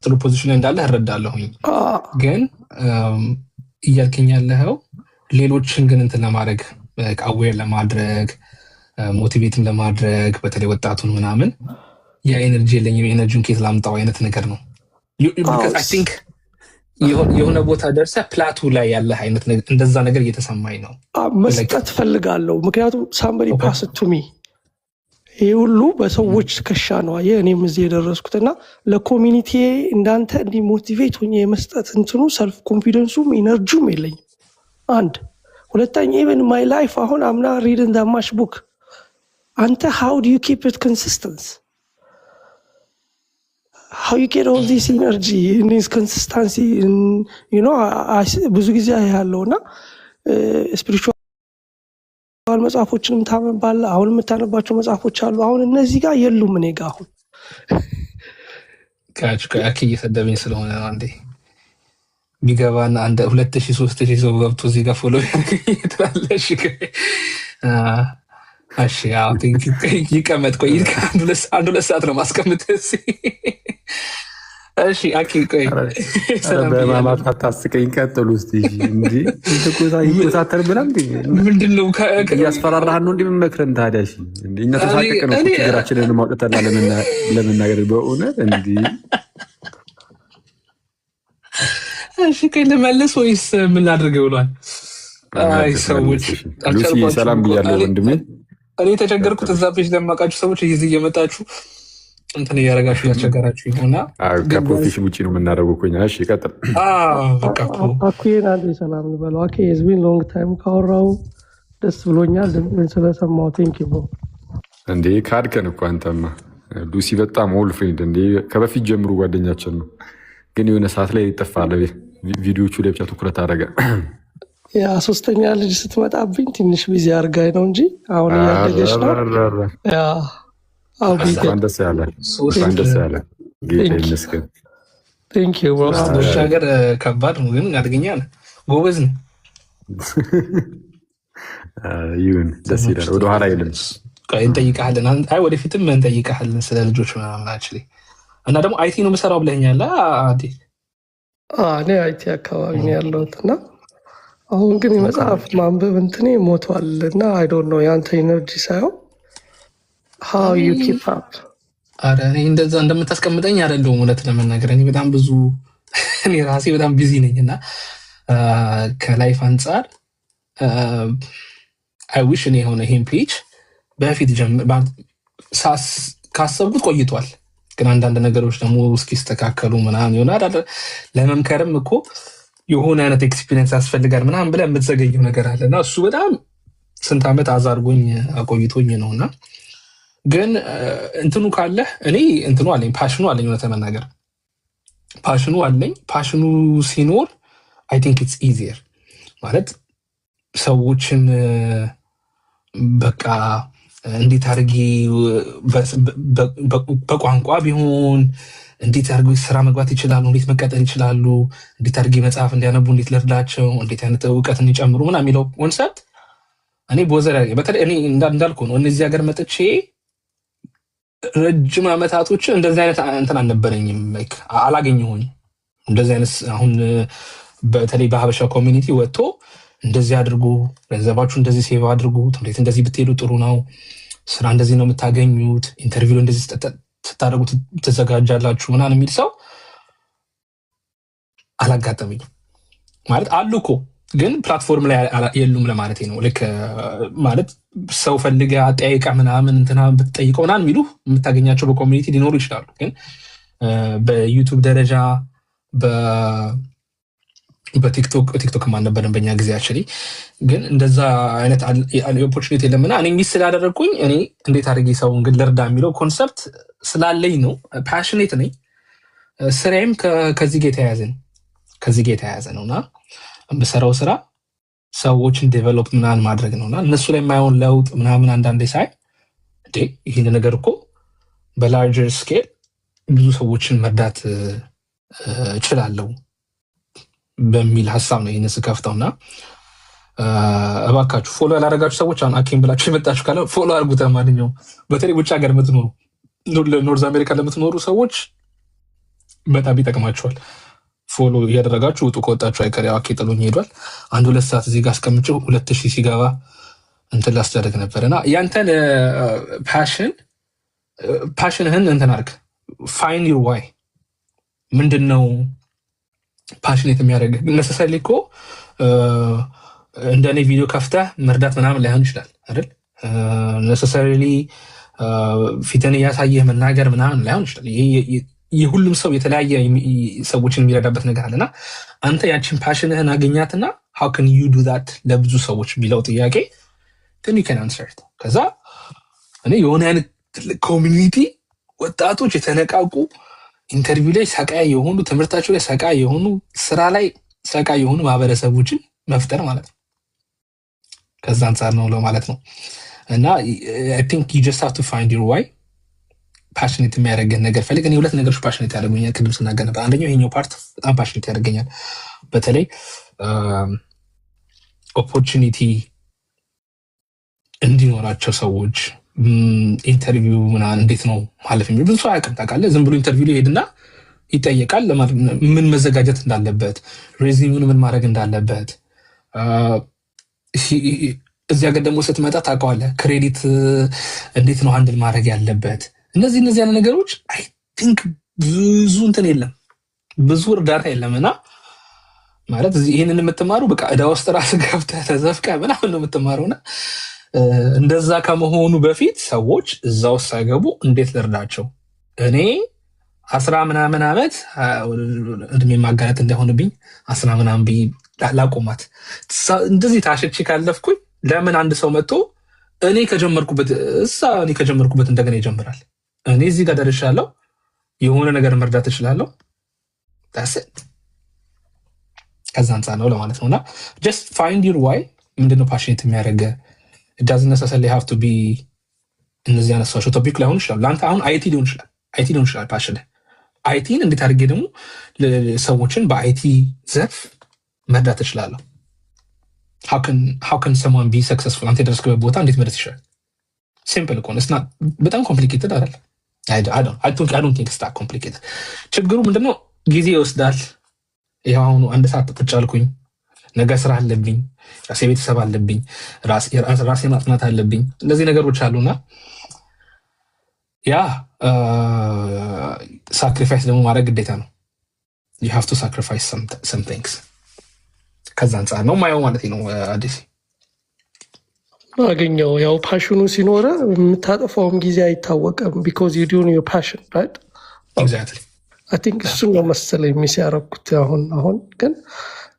ጥሩ ፖዚሽን ላይ እንዳለ እረዳለሁኝ። ግን እያልከኝ ያለኸው ሌሎችን ግን እንትን ለማድረግ አዌር ለማድረግ ሞቲቬትም ለማድረግ በተለይ ወጣቱን ምናምን የኤነርጂ የለኝም ኤነርጂን ከየት ላምጣው አይነት ነገር ነው። I think የሆነ ቦታ ደርሰህ ፕላቱ ላይ ያለህ አይነት እንደዛ ነገር እየተሰማኝ ነው። መስጠት ፈልጋለሁ። ምክንያቱም ሳምበዲ ፓስ ቱ ሚ ይህ ሁሉ በሰዎች ከሻ ነው እኔም እዚህ የደረስኩትና ለኮሚኒቲ እንዳንተ እንዲህ ሞቲቬት ሆኜ የመስጠት እንትኑ ሰልፍ ኮንፊደንሱም ኢነርጂውም የለኝም። አንድ ሁለተኛ ኢቨን ማይ ላይፍ አሁን አምና ሪድን ዳማሽ ቡክ አንተ ሃው ዱ ዩ ኪፕ ኢት ኮንሲስተንስ how you get all this energy and this consistency you know ብዙ ጊዜ ያለው እና ስፒሪቹዋል መጽሐፎችንም ታነባለህ። አሁን የምታነባቸው መጽሐፎች አሉ። አሁን እነዚህ ጋር የሉም እኔ ጋር አሁን ከአኪ እየሰደበኝ ስለሆነ አንዴ ቢገባና አንድ 2000-3000 ሰው ገብቶ እዚህ ጋር ፎሎ ትላለሽ። እሺ ያው ይቀመጥ ቆይ አንድ ሁለት ሰዓት ነው ማስቀምጥ። እሺ አኪ ቆይ በማማት አታስቀኝ። ቀጥሉ እስቲ እንጂ ይቆሳተር ብላ እንዴ ምንድነው እያስፈራራህ ነው እንደምመክረን ታዲያ? እሺ እኛ ተሳቀቀን ነው ችግራችንን ማውጣትና ለመናገር በእውነት እንዴ። እሺ ቆይ ልመልስ ወይስ ምን ላድርገው ብሏል? አይ ሰዎች ሉሲ ሰላም ብያለሁ ወንድሜ። እኔ ተቸገርኩት። እዛ ፔጅ ለማቃችሁ ሰዎች እዚህ እየመጣችሁ እንትን እያደረጋችሁ እያስቸገራችሁ ይሆና ከፕሮፌሽን ውጭ ነው የምናደርገው እኮ እኛ። እሺ ቀጥል። አኩዬን አንዴ ሰላም ልበለው። አኬ ዝቢን ሎንግ ታይም ካወራው ደስ ብሎኛል ስለሰማው። ቴንክ ዩ እንዴ። ካድከን እኮ አንተማ። ሉሲ በጣም ኦልድ ፍሬንድ እንዴ፣ ከበፊት ጀምሮ ጓደኛችን ነው። ግን የሆነ ሰዓት ላይ ይጠፋል። ቪዲዮቹ ላይ ብቻ ትኩረት አደረገ። ያ ሶስተኛ ልጅ ስትመጣብኝ ትንሽ ቢዚ አድርጋኝ ነው እንጂ አሁን እያደገች ነው። ያ ደስ ያለ ደስ ያለ ጌታ ይመስገን። ቴንክ ዩ ብሮ። ሀገር ከባድ ነው ግን አድገኛ ነህ፣ ጎበዝ ነው። ይሁን ደስ ይላል። ወደኋላ አይልም። እንጠይቃለን። አይ ወደፊትም እንጠይቃለን ስለ ልጆች ምናምን። እና ደግሞ አይቲ ነው የምሰራው ብለኸኛል። እኔ አይቲ አካባቢ ነው ያለሁት እና አሁን ግን የመጽሐፍ ማንበብ እንትኔ ሞቷል እና አይ ዶንት ኖ የአንተ ኢነርጂ ሳይሆን how you keep up። አረ እኔ እንደዛ እንደምታስቀምጠኝ አይደለሁም እውነት ለመናገር። እኔ በጣም ብዙ እኔ ራሴ በጣም ቢዚ ነኝ እና ከላይፍ አንጻር አይ ዊሽ እኔ የሆነ ይሄን ፔጅ በፊት ካሰብኩት ቆይቷል። ግን አንዳንድ ነገሮች ደግሞ እስኪስተካከሉ ምናምን ይሆናል። ለመምከርም እኮ የሆነ አይነት ኤክስፒሪየንስ ያስፈልጋል ምናምን ብለህ የምትዘገየው ነገር አለ እና እሱ በጣም ስንት ዓመት አዛርጎኝ አቆይቶኝ ነው። እና ግን እንትኑ ካለህ እኔ እንትኑ አለኝ፣ ፓሽኑ አለኝ። እውነት ለመናገር ፓሽኑ አለኝ። ፓሽኑ ሲኖር አይ ቲንክ ኢትስ ኢዚየር ማለት ሰዎችን በቃ እንዴት አድርጌ በቋንቋ ቢሆን እንዴት አድርገው ስራ መግባት ይችላሉ፣ እንዴት መቀጠል ይችላሉ፣ እንዴት አድርጌ መጽሐፍ እንዲያነቡ፣ እንዴት ልርዳቸው፣ እንዴት አይነት እውቀት እንዲጨምሩ ምናምን የሚለው ኮንሰፕት እኔ ቦዘር በተለይ እኔ እንዳልኩ ነው። እነዚህ ሀገር መጥቼ ረጅም ዓመታቶችን እንደዚህ አይነት እንትን አልነበረኝም፣ አላገኘሁኝ እንደዚህ አይነት አሁን በተለይ በሀበሻ ኮሚኒቲ ወጥቶ እንደዚህ አድርጉ፣ ገንዘባችሁ እንደዚህ ሴቭ አድርጉ፣ ትምህርት እንደዚህ ብትሄዱ ጥሩ ነው፣ ስራ እንደዚህ ነው የምታገኙት፣ ኢንተርቪው እንደዚህ ስታደርጉ ትዘጋጃላችሁ ምናምን የሚል ሰው አላጋጠመኝም። ማለት አሉ እኮ ግን ፕላትፎርም ላይ የሉም ለማለት ነው። ልክ ማለት ሰው ፈልገ አጠያይቃ ምናምን እንትና ብትጠይቀው ምናምን የሚሉ የምታገኛቸው በኮሚኒቲ ሊኖሩ ይችላሉ። ግን በዩቱብ ደረጃ በቲክቶክ አልነበረም በኛ ጊዜ አክቹዋሊ። ግን እንደዛ አይነት ኦፖርቹኒቲ የለምና እኔ ሚስ ስላደረግኩኝ እኔ እንዴት አድርጌ ሰውን ግን ልርዳ የሚለው ኮንሰፕት ስላለኝ ነው። ፓሽኔት ነኝ። ስራዬም ከዚህ ጋር የተያያዘ ነው እና የምሰራው ስራ ሰዎችን ዴቨሎፕ ምናምን ማድረግ ነው እና እነሱ ላይ የማይሆን ለውጥ ምናምን አንዳንዴ ሳይ እንዴ ይህን ነገር እኮ በላርጀር ስኬል ብዙ ሰዎችን መርዳት እችላለሁ በሚል ሀሳብ ነው ይህን ስከፍተው። እና እባካችሁ ፎሎ ያላደረጋችሁ ሰዎች አሁን አኬም ብላችሁ የመጣችሁ ካለ ፎሎ አድርጉት። ማንኛውም በተለይ ውጭ ሀገር የምትኖሩ ኖርዝ አሜሪካ ለምትኖሩ ሰዎች በጣም ይጠቅማችኋል። ፎሎ እያደረጋችሁ ውጡ። ከወጣችሁ አይቀር ያው አኬ ጥሎኝ ሄዷል። 1-2 ሰዓት እዚህ ጋር አስቀምጬው 2000 ሲገባ እንትን ላስደረግ ነበር እና ያንተን ፓሽንህን እንትን አድርግ። ፋይንድ ዩር ዋይ ምንድን ነው ፓሽኔት የሚያደርግ ነሰሰሪ እኮ እንደኔ ቪዲዮ ከፍተህ መርዳት ምናምን ላይሆን ይችላል አይደል? ነሰሰሪ ፊትን እያሳየህ መናገር ምናምን ላይሆን ይችላል። የሁሉም ሰው የተለያየ ሰዎችን የሚረዳበት ነገር አለና አንተ ያችን ፓሽንህን አገኛትና ሃው ካን ዩ ዱ ዛት ለብዙ ሰዎች የሚለው ጥያቄ ን ዩ ካን አንሰር። ከዛ እኔ የሆነ አይነት ትልቅ ኮሚኒቲ ወጣቶች የተነቃቁ ኢንተርቪው ላይ ሰቃይ የሆኑ ትምህርታቸው ላይ ሰቃይ የሆኑ ስራ ላይ ሰቃይ የሆኑ ማህበረሰቦችን መፍጠር ማለት ነው። ከዛ አንጻር ነው ለማለት ነው። እና አይ ቲንክ ዩ ጀስት ሃቭ ቱ ፋይንድ ዩር ዋይ ፓሽኔት የሚያደርገን ነገር ፈልግ። እኔ ሁለት ነገሮች ፓሽኔት ያደርጉኛል ቅድም ስናገር ነበር። አንደኛው ይሄኛው ፓርት በጣም ፓሽኔት ያደርገኛል። በተለይ ኦፖርቹኒቲ እንዲኖራቸው ሰዎች ኢንተርቪው ምናምን እንዴት ነው ማለፍ የሚል ብዙ ሰው አያውቅም። ታውቃለህ፣ ዝም ብሎ ኢንተርቪው ላይ ሄድና ይጠየቃል ምን መዘጋጀት እንዳለበት፣ ሬዚሙን ምን ማድረግ እንዳለበት። እዚህ ሀገር ደግሞ ስትመጣ ታውቀዋለህ፣ ክሬዲት እንዴት ነው አንድል ማድረግ ያለበት። እነዚህ አይነት ነገሮች አይ ቲንክ ብዙ እንትን የለም፣ ብዙ እርዳታ የለም። እና ማለት ይህንን የምትማሩ በቃ ዕዳ ውስጥ ራስ ገብተህ ተዘፍቀህ ምናምን ነው የምትማረውና እንደዛ ከመሆኑ በፊት ሰዎች እዛ ውስጥ ሳይገቡ እንዴት ልርዳቸው፣ እኔ 10 ምናምን ዓመት እድሜ ማጋለጥ እንዳይሆንብኝ 10 ምናምን ብዬ ላቆማት እንደዚህ ታሽቼ ካለፍኩኝ ለምን አንድ ሰው መጥቶ እኔ ከጀመርኩበት እንደገና ይጀምራል? እኔ እዚህ ጋር ደርሻለሁ፣ የሆነ ነገር መርዳት እችላለሁ። ከዛ አንጻር ነው ለማለት ነው። እና ጀስት ፋይንድ ዩር ዋይ። ምንድነው ፓሽኔት የሚያደርገ ዳዝን ነሰሰሊ ሃቭ ቱ ቢ እነዚህ ያነሳቸው ቶፒክ ላይ ሆኑ ይችላል። ለአንተ አሁን አይቲ ሊሆን ይችላል ፓሽን። አይቲን እንዴት አድርጌ ደግሞ ሰዎችን በአይቲ ዘርፍ መርዳት እችላለሁ? how can someone be successful? አንተ የደረስክበት ቦታ እንዴት መድረስ ይችላል? ሲምፕል እኮ ነው። በጣም ኮምፕሊኬትድ አይደለም። I don't think it's that complicated። ችግሩ ምንድነው? ጊዜ ይወስዳል። ይኸው አሁኑ 1 ሰዓት ቁጭ አልኩኝ። ነገ ስራ አለብኝ፣ ራሴ ቤተሰብ አለብኝ፣ ራሴ ማጥናት አለብኝ። እነዚህ ነገሮች አሉና ያ ሳክሪፋይስ ደግሞ ማድረግ ግዴታ ነው። you have to sacrifice some things። ከዛ አንጻር ነው ማየው ማለት ነው። አዲስ አገኘው ያው ፓሽኑ ሲኖረ የምታጠፋውም ጊዜ አይታወቅም። because you doing your passion right? exactly I think እሱ ነው መሰለኝ የሚያረኩት። አሁን ግን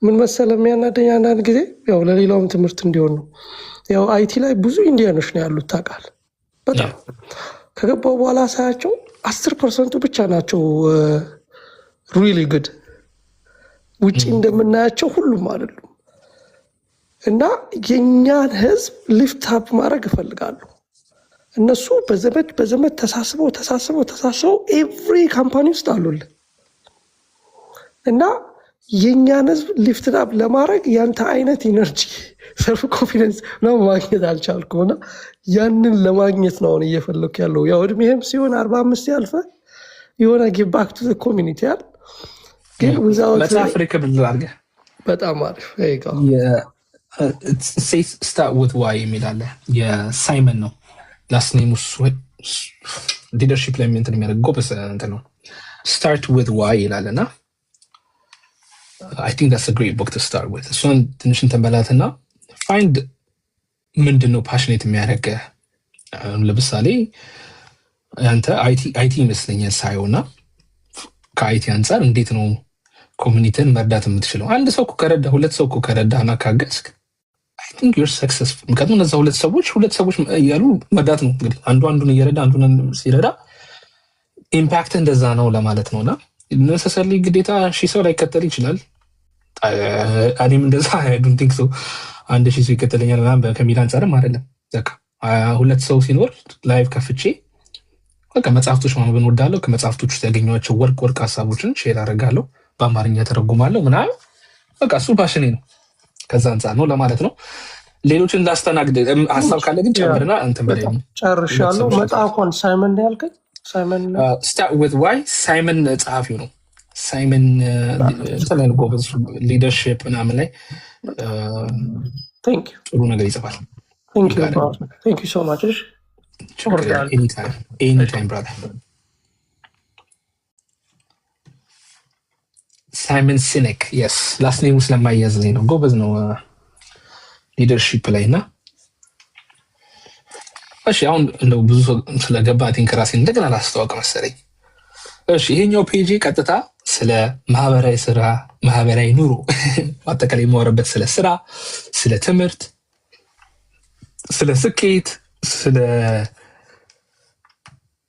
ምን መሰለ የሚያናደኝ አንዳንድ ጊዜ ያው ለሌላውም ትምህርት እንዲሆን ነው። ያው አይቲ ላይ ብዙ ኢንዲያኖች ነው ያሉት ታውቃለህ። በጣም ከገባው በኋላ ሳያቸው 10% ብቻ ናቸው really good። ውጪ እንደምናያቸው ሁሉም አይደሉም። እና የኛን ህዝብ ሊፍት አፕ ማድረግ እፈልጋለሁ። እነሱ በዘመድ ተሳስበው ኤቭሪ ካምፓኒ ውስጥ አሉልን እና የኛን ህዝብ ሊፍት አፕ ለማድረግ ያንተ አይነት ኢነርጂ ሰልፍ ኮንፊደንስ ነው ማግኘት አልቻልኩም። እና ያንን ለማግኘት ነው አሁን እየፈለኩ ያለው። ያው እድሜህም ሲሆን 45 ያልፈ የሆነ ጊቭ ባክ ቱ ዘ ኮሚኒቲ ያል ግን መጽሐፍ ሪከብል አድርገህ በጣም አሪፍ ስታርት ዊዝ ዋይ የሚል አለ። የሳይመን ነው ላስት ኔም ሊደርሺፕ ላይ እንትን የሚያደርግ ጎበዝ እንትን ነው። ስታርት ዊዝ ዋይ ይላል እና I think that's a great book to start with። እሷን ትንሽ እንትን በላትና ፋይንድ ምንድን ነው ፓሽኔት የሚያደርገህ። ለምሳሌ አንተ አይቲ ይመስለኛል ሳየው እና ከአይቲ አንጻር እንዴት ነው ኮሚኒቲን መርዳት የምትችለው? አንድ ሰው ከረዳ፣ 2 ሰው ከረዳ እና ካገዝክ I think you're successful። ምክንያቱም እነዛ 2 ሰዎች እያሉ መርዳት ነው እንግዲህ አንዱን እየረዳ አንዱን ሲረዳ ኢምፓክት እንደዛ ነው ለማለት ነውና ነሰሰሊ ግዴታ 1000 ሰው ላይከተል ይችላል። እኔም እንደዛ I don't think so 1000 ሰው ይከተለኛል ምናምን ከሚል አንጻርም አይደለም። በቃ 2 ሰው ሲኖር ላይቭ ከፍቼ በቃ መጽሐፍቶች ማንበብ እወዳለሁ። ከመጽሐፍቶች ውስጥ ያገኘኋቸው ወርቅ ሀሳቦችን ሼር አደርጋለሁ፣ በአማርኛ ተረጉማለሁ ምናምን። በቃ እሱ ፓሽኔ ነው። ከዛ አንጻር ነው ለማለት ነው። ሌሎችን እንዳስተናግድ ሀሳብ ካለ ግን ጨምርና እንትን በላይ ነው። ጨርሻለሁ። መጽሐፉን ሳይመን ያልከኝ ስታርት ዊዝ ዋይ ሳይመን ጸሐፊው ነው። ሳይመን ተለያዩ ጎበዝ ሊደርሺፕ ምናምን ላይ ጥሩ ነገር ይጽፋል። Thank you so much። Anytime brother። ሳይመን ሲኔክ yes ላስት ኔሙ ስለማያዝልኝ ነው። ጎበዝ ነው ሊደርሺፕ ላይ እና እሺ አሁን እንደው ብዙ ስለገባ ቲንክ ራሴ እንደገና ላስተዋወቅ መሰለኝ። እሺ ይሄኛው ፔጅ ቀጥታ ስለ ማህበራዊ ስራ፣ ማህበራዊ ኑሮ አጠቃላይ የማወራበት ስለ ስራ፣ ስለ ትምህርት፣ ስለ ስኬት፣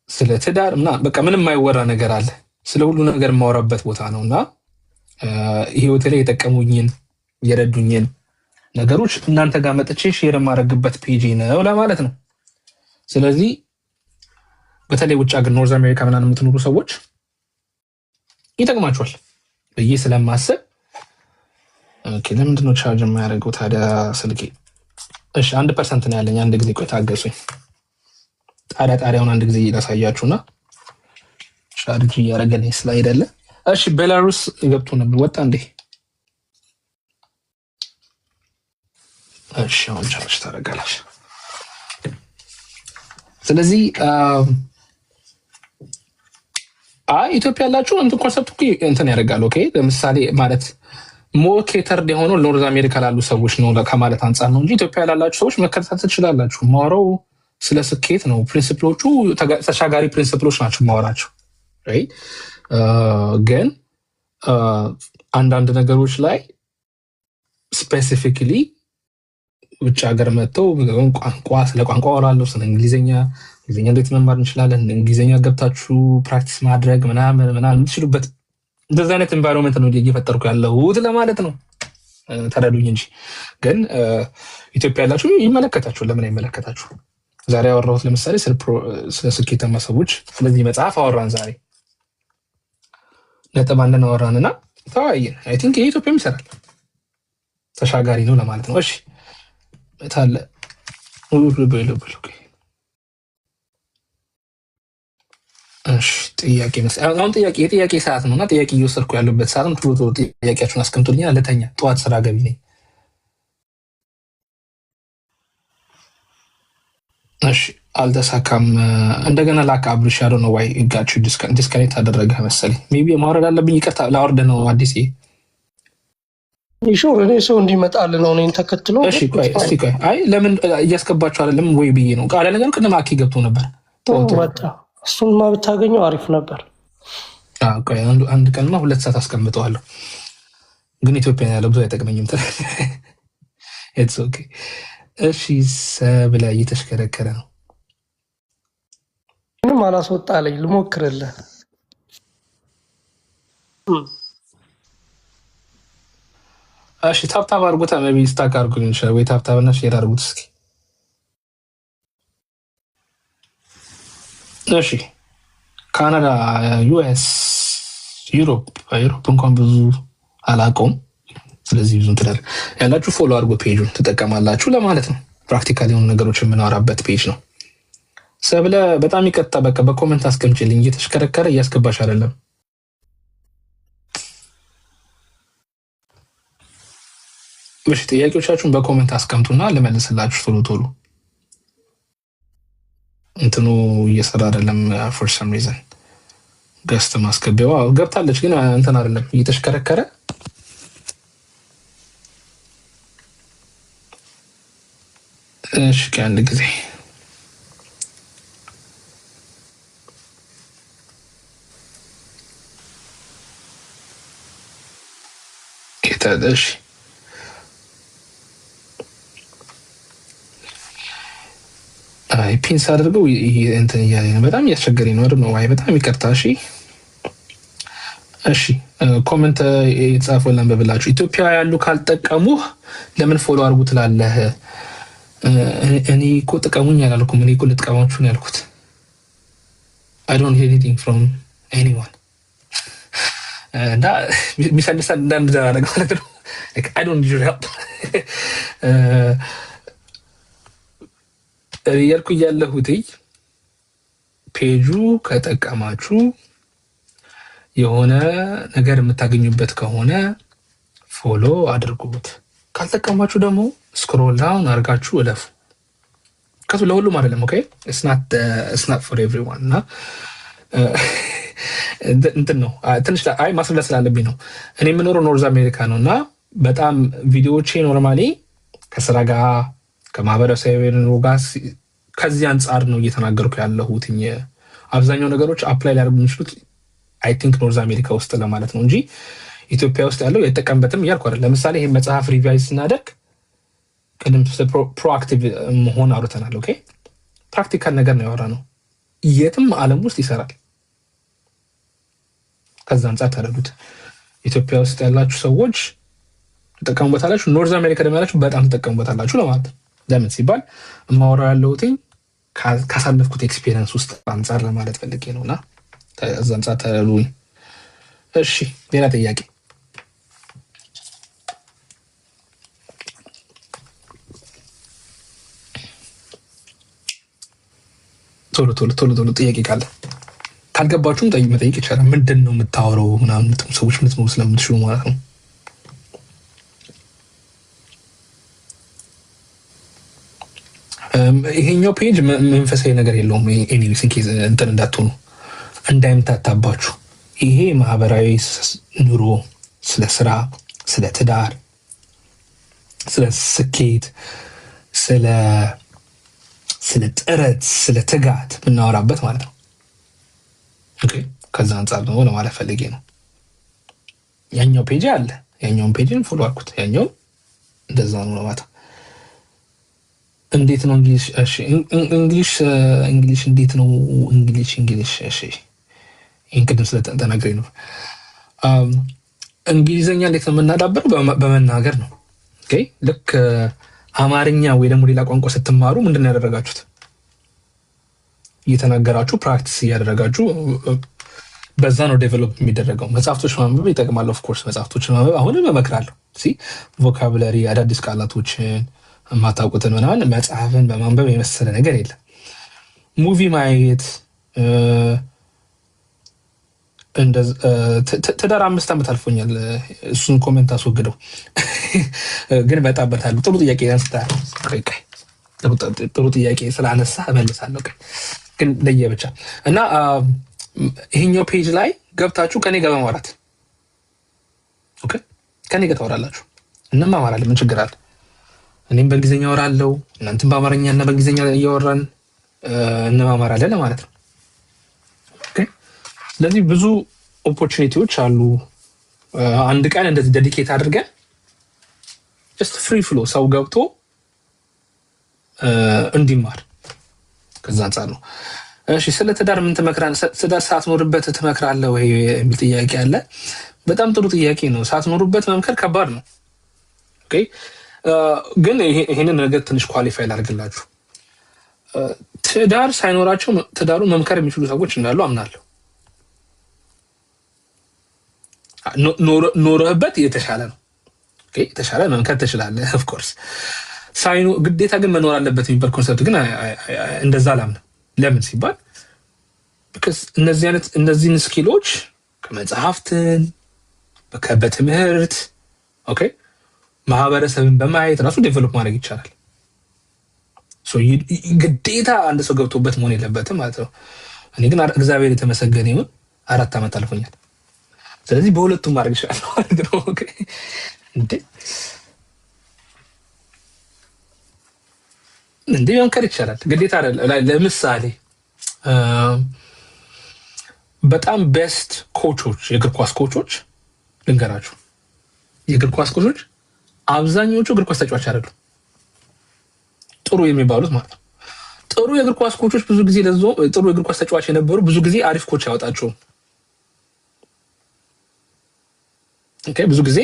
ስለ ትዳር እና በቃ ምንም የማይወራ ነገር አለ ስለ ሁሉ ነገር የማወራበት ቦታ ነው እና ህይወቴ ላይ የጠቀሙኝን የረዱኝን ነገሮች እናንተ ጋር መጥቼ ሼር የማደርግበት ፔጅ ነው ለማለት ነው። ስለዚህ በተለይ ውጭ ሀገር ኖርዝ አሜሪካ ምናምን የምትኖሩ ሰዎች ይጠቅማችኋል ብዬ ስለማስብ ለምንድን ነው ቻርጅ የማያደርገው ታዲያ ስልኬ? እሺ 1% ነው ያለኝ። አንድ ጊዜ ቆይ ታገሱኝ። ጣሪያውን አንድ ጊዜ ላሳያችሁና ቻርጅ እያደረገልኝ ስላይደለ። እሺ ቤላሩስ ገብቶ ነበር ወጣ እንዴ? እሺ አሁን ቻርጅ ታደርጋለች። ስለዚህ ኢትዮጵያ ያላችሁ እንትን ኮንሰፕት እኮ እንትን ያደርጋል። ኦኬ ለምሳሌ ማለት ሞር ኬተርድ የሆነው ኖርዝ አሜሪካ ላሉ ሰዎች ነው ከማለት አንጻር ነው እንጂ ኢትዮጵያ ላላችሁ ሰዎች መከታተል ትችላላችሁ። ማወራው ስለ ስኬት ነው። ፕሪንሲፕሎቹ ተሻጋሪ ፕሪንሲፕሎች ናቸው ማወራቸው። ግን አንዳንድ ነገሮች ላይ ስፔሲፊክሊ ውጭ ሀገር መጥተው ስለ ቋንቋ አወራለሁ፣ ስለ እንግሊዝኛ እንዴት መማር እንችላለን፣ እንግሊዝኛ ገብታችሁ ፕራክቲስ ማድረግ ምናምን የምትችሉበት እንደዚህ አይነት ኤንቫይሮንመንት ነው እየፈጠርኩ ያለሁት ለማለት ነው። ተረዱኝ እንጂ ግን ኢትዮጵያ ያላችሁ ይመለከታችሁ። ለምን አይመለከታችሁ? ዛሬ ያወራሁት ለምሳሌ ስለ ስኬታማ ሰዎች ስለዚህ መጽሐፍ አወራን። ዛሬ ነጥብ አንድን አወራንና ተወያየን። አይ ቲንክ ይሄ ኢትዮጵያም ይሰራል፣ ተሻጋሪ ነው ለማለት ነው። እሺ ታለ ጥያቄ አሁን የጥያቄ ሰዓት ነው እና ጥያቄ እየወሰድኩ ያለበት ሰዓት ነው። ቶሎ ጥያቄያችሁን አስቀምጡልኝ። ለተኛ ጠዋት ስራ ገቢ ነኝ። እሺ አልተሳካም። እንደገና ላክ አብርሽ ያለው ነው ዋይ ጋቹ ዲስከኔክት አደረገ መሰለኝ። ሜይ ቢ ማውረድ አለብኝ። ይቅርታ ላወርድ ነው አዲስ ይሹር እኔ ሰው እንዲመጣል ነው እኔን ተከትሎ። እሺ ቆይ እስቲ ቆይ አይ ለምን እያስገባችሁ አይደለም ወይ ብዬ ነው። ቃለ ነገር ቅድም አኪ ገብቶ ነበር ወጣ። እሱንማ ብታገኘው አሪፍ ነበር። ቆይ አንድ ቀንማ 2 ሰዓት አስቀምጠዋለሁ። ግን ኢትዮጵያ ያለው ብዙ አይጠቅመኝም። ኢትስ ኦኬ። እሺ ሰብለ እየተሽከረከረ ነው። ምንም አላስወጣለኝ። ልሞክርልህ። እሺ ታብታብ አድርጉት። ሜይ ቢ ስታክ አድርጉት እንሻላ ወይ ታብታብና ሼር አድርጉት እስኪ። እሺ ካናዳ፣ ዩኤስ፣ ዩሮፕ እንኳን ብዙ አላውቀውም። ስለዚህ ብዙ ትላል ያላችሁ ፎሎ አድርጎ ፔጁን ትጠቀማላችሁ ለማለት ነው። ፕራክቲካል የሆኑ ነገሮች የምናወራበት ፔጅ ነው። ሰብለ በጣም ይቀጣ። በቃ በኮመንት አስቀምጪልኝ። እየተሽከረከረ እያስገባሽ አይደለም። እሺ ጥያቄዎቻችሁን በኮመንት አስቀምጡና ልመልስላችሁ ቶሎ። እንትኑ እየሰራ አይደለም ፎር ሰም ሪዝን። ገስት ማስገቢያዋ ገብታለች ግን እንትን አይደለም እየተሽከረከረ። እሺ ከአንድ ጊዜ እሺ ፒንስ አድርገው እንትን እያለ ነው። በጣም እያስቸገረኝ ነው አይደል? ዋይ በጣም ይቅርታ። እሺ ኮመንት የተጻፈው ለንበብላችሁ። ኢትዮጵያ ያሉ ካልጠቀሙህ ለምን ፎሎ አድርጉ ትላለህ? እኔ እኮ ጥቀሙኝ አላልኩም። እኔ እኮ ልጥቀማችሁ ነው ያልኩት። I don't hear anything from anyone እና ቢሰንደሳ እንዳንደራ ነገር ማለት ነው። I don't need your help እያልኩ እያለሁት ፔጁ ከጠቀማችሁ የሆነ ነገር የምታገኙበት ከሆነ ፎሎ አድርጉት። ካልጠቀማችሁ ደግሞ ስክሮል ዳውን አድርጋችሁ እለፉ። ከሱ ለሁሉም አይደለም። ኦኬ it's not for everyone እና እንትን ነው ትንሽ ማስረዳት ስላለብኝ ነው። እኔ የምኖረው ኖርዝ አሜሪካ ነው እና በጣም ቪዲዮዎቼ ኖርማሊ ከስራ ጋር ከማህበረሰብ ጋር ከዚህ አንጻር ነው እየተናገርኩ ያለሁት። አብዛኛው ነገሮች አፕላይ ሊያደርጉ የሚችሉት አይ ቲንክ ኖርዝ አሜሪካ ውስጥ ለማለት ነው እንጂ ኢትዮጵያ ውስጥ ያለው የተጠቀምበትም እያልኩ አይደል። ለምሳሌ ይሄ መጽሐፍ ሪቫይዝ ስናደርግ ቅድም ፕሮአክቲቭ መሆን አውርተናል። ኦኬ ፕራክቲካል ነገር ነው ያወራነው። የትም ዓለም ውስጥ ይሰራል። ከዛ አንጻር ተረዱት። ኢትዮጵያ ውስጥ ያላችሁ ሰዎች ተጠቀሙበታላችሁ፣ ኖርዝ አሜሪካ ደግሞ ያላችሁ በጣም ተጠቀሙበታላችሁ ለማለት ነው። ለምን ሲባል የማወራው ያለሁት ካሳለፍኩት ኤክስፔሪንስ ውስጥ አንጻር ለማለት ፈልጌ ነው። እና ከዛ አንጻር ተረዱኝ። እሺ ሌላ ጥያቄ? ቶሎ ጥያቄ ካለ ካልገባችሁም መጠየቅ ይቻላል። ምንድን ነው የምታወረው ምናምን ሰዎች ምትኖሩ ስለምትችሉ ማለት ነው። ይሄኛው ፔጅ መንፈሳዊ ነገር የለውም። ኤኒዌይስ ኢንኬዝ እንትን እንዳትሆኑ እንዳይምታታባችሁ። ይሄ ማህበራዊ ኑሮ፣ ስለ ስራ፣ ስለ ትዳር፣ ስለ ስኬት፣ ስለ ጥረት፣ ስለ ትጋት የምናወራበት ማለት ነው። ኦኬ ከዛ አንጻር ነው ለማለት ፈልጌ ነው። ያኛው ፔጅ አለ፣ ያኛውን ፔጅን ፎሎ አልኩት። ያኛው እንደዛ ነው ለማለት። እንዴት ነው እንግሊሽ? እሺ እንግሊሽ እንዴት ነው እንግሊሽ? እሺ ይሄን ቅድም ስለተናገረኝ ነው። እንግሊዘኛ እንዴት ነው የምናዳበረው? በመናገር ነው። ኦኬ ልክ አማርኛ ወይ ደግሞ ሌላ ቋንቋ ስትማሩ ምንድን ነው ያደረጋችሁት? እየተናገራችሁ ፕራክቲስ እያደረጋችሁ በዛ ነው ዴቨሎፕ የሚደረገው። መጽሐፍቶች ማንበብ ይጠቅማል። ኦፍኮርስ መጽሐፍቶች ማንበብ አሁንም እመክራለሁ። ቮካብለሪ፣ አዳዲስ ቃላቶችን የማታውቁትን ምናምን መጽሐፍን በማንበብ የመሰለ ነገር የለም። ሙቪ ማየት፣ ትዳር 5 ዓመት አልፎኛል። እሱን ኮሜንት አስወግደው ግን እመጣበታለሁ። ጥሩ ጥያቄ አንስታ ጥሩ ጥያቄ ስላነሳ እመልሳለሁ። ግን ለየ ብቻ እና ይሄኛው ፔጅ ላይ ገብታችሁ ከኔ ጋር በማውራት ኦኬ፣ ከኔ ጋር ታወራላችሁ። እንማማራለን። ምን ችግር አለ? እኔም በእንግሊዝኛ አወራለሁ፣ እናንተም በአማርኛ እና በእንግሊዝኛ እያወራን እንማማራለን ማለት ነው። ኦኬ፣ ስለዚህ ብዙ ኦፖርቹኒቲዎች አሉ። አንድ ቀን እንደዚህ ዴዲኬት አድርገን ጀስት ፍሪ ፍሎ ሰው ገብቶ እንዲማር ከዛ አንጻር ነው። እሺ ስለ ትዳር ምን ትመክራለህ? ትዳር ሳትኖርበት ትመክራለህ ወይ የሚል ጥያቄ አለ። በጣም ጥሩ ጥያቄ ነው። ሳትኖሩበት መምከር ከባድ ነው። ኦኬ ግን ይሄንን ነገር ትንሽ ኳሊፋይ ላድርግላችሁ። ትዳር ሳይኖራቸው ትዳሩ መምከር የሚችሉ ሰዎች እንዳሉ አምናለሁ። ኖረህበት የተሻለ ነው። ኦኬ የተሻለ መምከር ትችላለህ። ኦፍ ኮርስ ግዴታ ግን መኖር አለበት የሚባል ኮንሰፕት ግን እንደዛ አላምንም። ለምን ሲባል እነዚህን ስኪሎች ከመጽሐፍትን በትምህርት ኦኬ ማህበረሰብን በማየት ራሱ ዴቨሎፕ ማድረግ ይቻላል። ግዴታ አንድ ሰው ገብቶበት መሆን የለበትም ማለት ነው። እኔ ግን እግዚአብሔር የተመሰገነ ይሁን 4 ዓመት አልፎኛል። ስለዚህ በሁለቱም ማድረግ ይችላል ማለት ነው። ኦኬ እንዴ መምከር ይቻላል፣ ግዴታ አይደለም። ለምሳሌ በጣም ቤስት ኮቾች፣ የእግር ኳስ ኮቾች ልንገራችሁ። የእግር ኳስ ኮቾች አብዛኞቹ እግር ኳስ ተጫዋች አይደሉም፣ ጥሩ የሚባሉት ማለት ነው። ጥሩ የእግር ኳስ ኮቾች ብዙ ጊዜ ጥሩ የእግር ኳስ ተጫዋች የነበሩ ብዙ ጊዜ አሪፍ ኮች ያወጣቸውም። ኦኬ ብዙ ጊዜ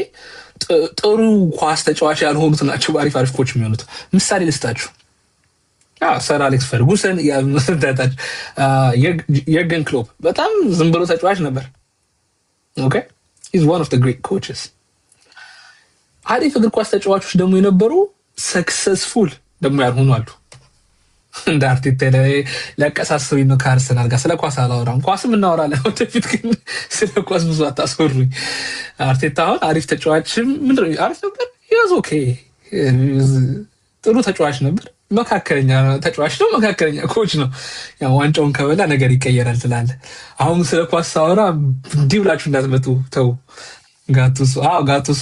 ጥሩ ኳስ ተጫዋች ያልሆኑት ናቸው አሪፍ ኮች የሚሆኑት። ምሳሌ ልስጣችሁ። ሰር አሌክስ ፈርጉሰን፣ የርገን ክሎፕ በጣም ዝም ብሎ ተጫዋች ነበር። ኦኬ ኢዝ ዋን ኦፍ ዘ ግሬት ኮችስ። አሪፍ እግር ኳስ ተጫዋቾች ደግሞ የነበሩ ሰክሰስፉል ደግሞ ያልሆኑ አሉ። እንደ አርቴታ ሊያቀሳስሩኝ ነው ከአርሰናል ጋር። ስለ ኳስ አላወራም፣ ኳስም እናወራለን ወደፊት፣ ግን ስለ ኳስ ብዙ አታስወሩኝ። አርቴታ አሁን አሪፍ ተጫዋችም አሪፍ ነበር፣ ያዝ ኦኬ ጥሩ ተጫዋች ነበር። መካከለኛ ተጫዋች ነው፣ መካከለኛ ኮች ነው። ያው ዋንጫውን ከበላ ነገር ይቀየራል ትላለህ። አሁን ስለ ኳስ ሳወራ እንዲህ ብላችሁ እንዳትመጡ ተው። ጋቱሶ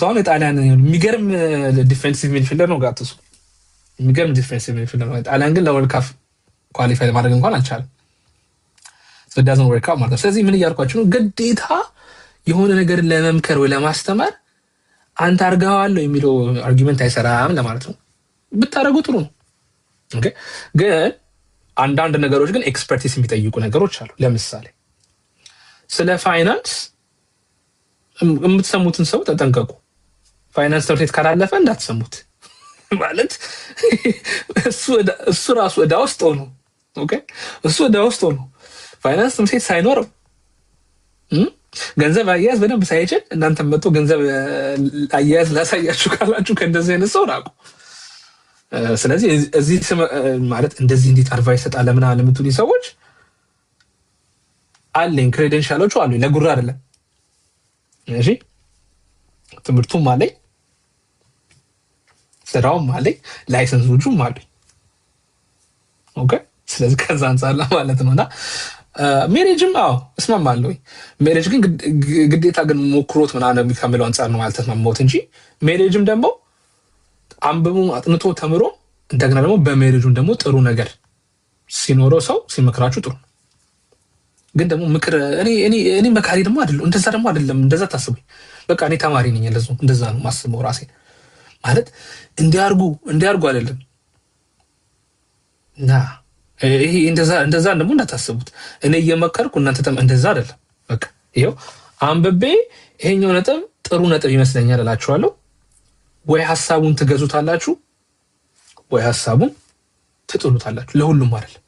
አሁን የጣሊያን የሚገርም ዲፌንሲቭ ሚድፊልደር ነው። ጋቱሶ የሚገርም ዲፌንሲቭ ሚድፊልደር ነው። ጣሊያን ግን ለወርልድ ካፕ ኳሊፋይ ማድረግ እንኳን አልቻለም። ዳዝንት ወርክ አውት ማለት ነው። ስለዚህ ምን እያልኳችሁ ነው? ግዴታ የሆነ ነገር ለመምከር ወይ ለማስተማር አንተ አድርገዋለሁ የሚለው አርጊመንት አይሰራም ለማለት ነው። ብታደርጉ ጥሩ ነው። ኦኬ ግን አንዳንድ ነገሮች ግን ኤክስፐርቲስ የሚጠይቁ ነገሮች አሉ። ለምሳሌ ስለ ፋይናንስ የምትሰሙትን ሰው ተጠንቀቁ። ፋይናንስ ትምህርት ቤት ካላለፈ እንዳትሰሙት ማለት እሱ ራሱ ዕዳ ውስጥ ሆኖ እሱ ዕዳ ውስጥ ሆኖ ፋይናንስ ትምህርት ቤት ሳይኖረው ገንዘብ አያያዝ በደንብ ሳይችል እናንተ መጥቶ ገንዘብ አያያዝ ላሳያችሁ ካላችሁ ከእንደዚህ አይነት ሰው ራቁ። ስለዚህ እዚህ ማለት እንደዚህ እንዴት አድቫይስ ሰጣለ ምናምን ለምትሉ ሰዎች አለኝ፣ ክሬደንሻሎቹ አሉኝ፣ ለጉራ አይደለም። እሺ ትምህርቱም አለኝ፣ ስራውም አለኝ፣ ላይሰንሶቹም አሉኝ። ኦኬ ስለዚህ ከዛ አንጻር ማለት ነውና ሜሬጅም እስማማለሁ። ሜሬጅ ግን ግዴታ ግን ሞክሮት ምናምን ከሚለው አንጻር ነው ማለት ተስማማሁት እንጂ ሜሬጅም ደግሞ አንብቡ አጥንቶ ተምሮ እንደገና ደግሞ በሜሬጁም ደግሞ ጥሩ ነገር ሲኖረው ሰው ሲመክራችሁ ጥሩ። ግን ደግሞ ምክር እኔ መካሪ ደግሞ አይደለም፣ እንደዛ ደግሞ አይደለም። እንደዛ ታስቡኝ በቃ እኔ ተማሪ ነኝ፣ እንደዛ ነው ማስበው ራሴ ማለት እንዲያርጉ አይደለም እና ይሄ እንደዛ ደግሞ እንዳታስቡት። እኔ እየመከርኩ እናንተ እንደዛ አይደለም። በቃ ይሄው አንብቤ ይሄኛው ነጥብ ጥሩ ነጥብ ይመስለኛል እላችኋለሁ። ወይ ሐሳቡን ትገዙታላችሁ ወይ ሐሳቡን ትጥሉታላችሁ። ለሁሉም አይደለም።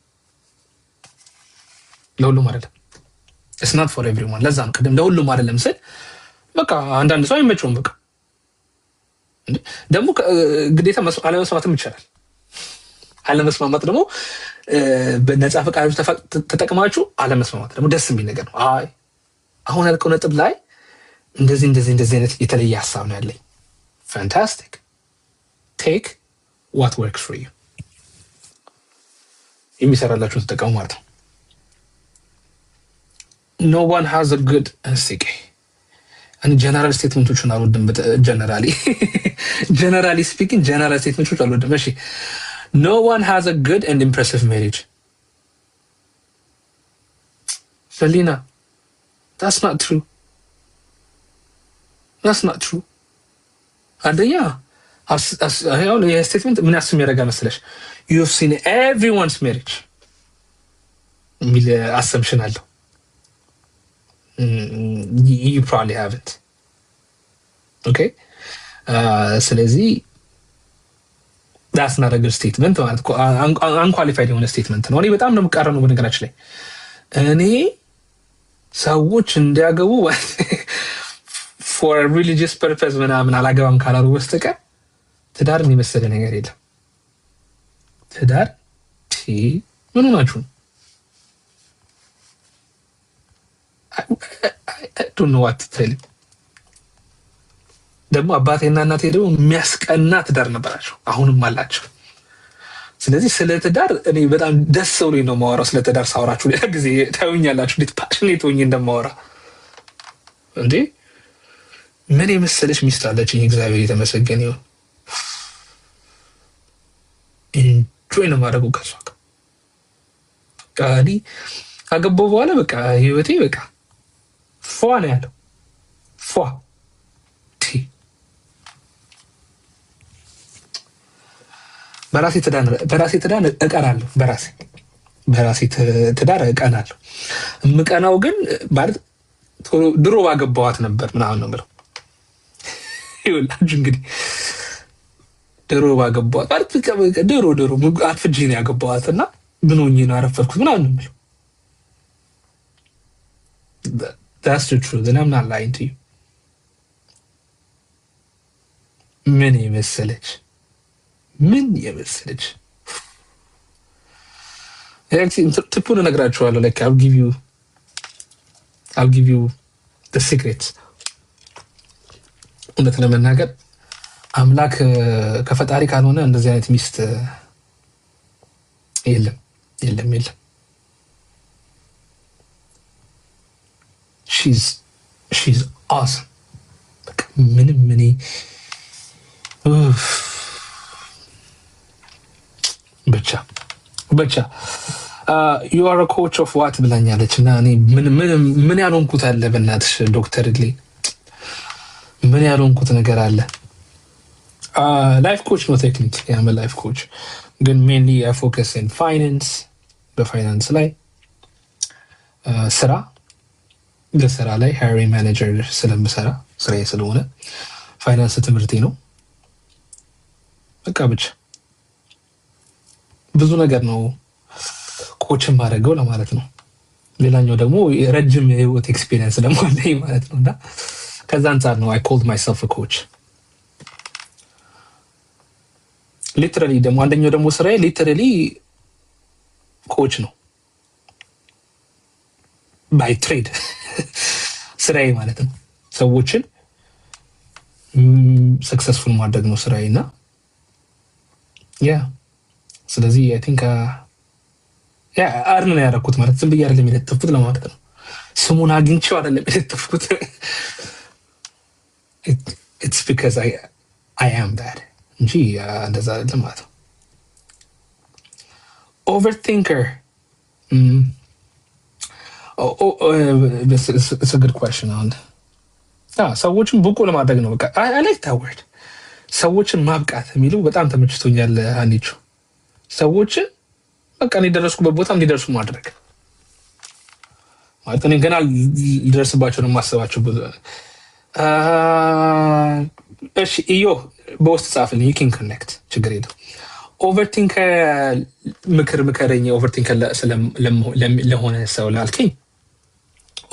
It's not for everyone። ለዛ ነው ቅድም ለሁሉም አይደለም ስል በቃ አንዳንድ ሰው አይመቸውም። በቃ ደግሞ ግዴታ አለመስማትም ይቻላል። አለመስማማት ደግሞ በነጻ ፈቃዶች ተጠቅማችሁ አለመስማማት ደግሞ ደስ የሚል ነገር ነው። አይ አሁን ያልከው ነጥብ ላይ እንደዚህ አይነት የተለየ ሐሳብ ነው ያለኝ። fantastic, take what works for you። የሚሰራላችሁ ተጠቀሙ ማለት ነው። no one has a good and general statemenቶችን አልወድም። generally speaking general statemenቶች አልወድም። እሺ no one has a good and impressive marriage። Selena, that's not true. አንደኛ የስቴትመንት ምን ያስም ያደረጋ መስለሽ you've seen everyone's marriage የሚል assumption አለው። you probably haven't. okay ስለዚህ that's not a good statement ማለት unqualified የሆነ statement ነው። እኔ በጣም ነው የምቃረነው በነገራችን ላይ እኔ ሰዎች እንዲያገቡ for a religious purpose ምናምን አላገባም ካላሉ በስተቀር ትዳርን የመሰለ ነገር የለም። ትዳር ምን ሆናችሁ? I don't know what to tell you። ደግሞ አባቴና እናቴ ደግሞ የሚያስቀና ትዳር ነበራቸው፣ አሁንም አላቸው። ስለዚህ ስለ ትዳር እኔ በጣም ደስ ብሎኝ ነው የማወራው። ስለ ትዳር ሳወራችሁ ሌላ ጊዜ ታዩኛላችሁ እንዴት ፓሽኔት ሆኜ እንደማወራ እንዴ። ምን የመሰለች ሚስት አለችኝ፣ እግዚአብሔር የተመሰገነ ይሁን። ኢንጆይ ነው ማድረጉ ከሷ ጋር እኔ ካገባሁ በኋላ በቃ ህይወቴ በቃ ፏ ነው ያለው። ፏ በራሴ ትዳር እቀናለሁ። በራሴ ትዳር እቀናለሁ። የምቀናው ግን ማለት ድሮ ባገባኋት ነበር ምናምን ነው የምለው። ይኸውላችሁ እንግዲህ ድሮ ባገባኋት ማለት ድሮ አርፍጄ ነው ያገባኋት እና ምን ሆኜ ነው ያረፈድኩት ምናምን ነው የምለው። That's the truth and I'm not lying to you። ምን የመሰለች ትፑን እነግራችኋለሁ። like I'll give you the secrets። እውነት ለመናገር አምላክ ከፈጣሪ ካልሆነ እንደዚህ አይነት ሚስት የለም። she's awesome። በቃ ምንም ብቻ you are a coach of what ብላኛለች እና እኔ ምን ያልሆንኩት አለ በእናትሽ ዶክተር ሊ ምን ያልሆንኩት ነገር አለ? ላይፍ ኮች ነው ቴክኒክ ያመ ላይፍ ኮች ግን ሜንሊ I focus in finance በፋይናንስ ላይ ስራ በስራ ላይ ሃይሪንግ ማኔጀር ስለምሰራ ስራዬ ስለሆነ ፋይናንስ ትምህርቴ ነው። በቃ ብቻ ብዙ ነገር ነው ኮችን ማድረገው ለማለት ነው። ሌላኛው ደግሞ ረጅም የህይወት ኤክስፒሪየንስ ደግሞ አለኝ ማለት ነው እና ከዛ አንጻር ነው I called myself a coach። ሊትራሊ ደግሞ አንደኛው ደግሞ ስራዬ ሊትራሊ ኮች ነው ባይ ትሬድ ስራዬ ማለት ነው። ሰዎችን ሰክሰስፉል ማድረግ ነው ስራዬ እና ያ ስለዚህ I think አርን ነው ያደረኩት ማለት ዝም ብዬ አይደለም የለጠፍኩት ለማለት ነው። ስሙን አግኝቼው አይደለም የለጠፍኩት። It's because I am that እንጂ እንደዛ አይደለም ማለት ነው። Overthinker. It's a good question. ሰዎችን ብቁ ለማድረግ ነው በቃ I like that word። ሰዎችን ማብቃት የሚለው በጣም ተመችቶኛል አንቺ። ሰዎችን በቃ እንዲደርሱበት ቦታ እንዲደርሱ ማድረግ ማለት እኔ ገና ሊደርስባቸው ነው የማስባቸው ብዙ። እሺ ኢዮ በውስጥ ጻፍልኝ you can connect ችግር የለም። ኦቨርቲንከር ምከረኝ ኦቨርቲንከር ለሆነ ሰው ላልከኝ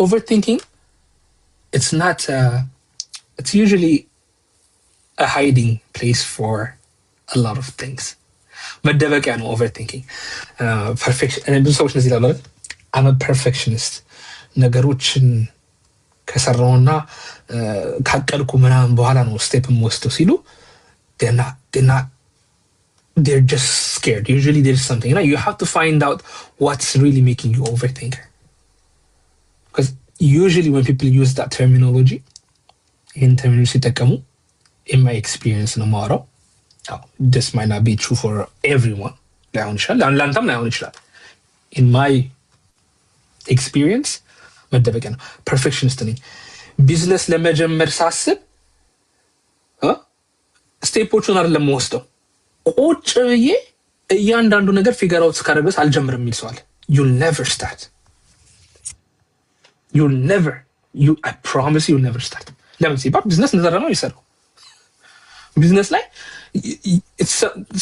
overthinking it's usually a hiding place for a lot of things. መደበቂያ ነው overthinking። ብዙ ሰዎች እንደዚህ ይላሉ አይደል? I'm a perfectionist ነገሮችን ከሰራውና ካቀልኩ ምናምን በኋላ ነው ስቴፕ የምወስደው ሲሉ they're just scared. Usually there's something, you have to find out what's really making you overthinker. Because usually when people use that terminology, in my experience no matter, this might not be true for everyone. In my experience, perfectionist ነኝ። ቢዝነስ ለመጀመር ሳስብ ስቴፖቹን አይደለም ወስደው ቁጭ ብዬ እያንዳንዱ ነገር ፊገር አውት እስካደረግስ አልጀምርም የሚል ሰው አለ። You'll never start. I promise you'll never start. ለምን ሲባል ቢዝነስ እንደዛ ነው ይሰራው። ቢዝነስ ላይ it's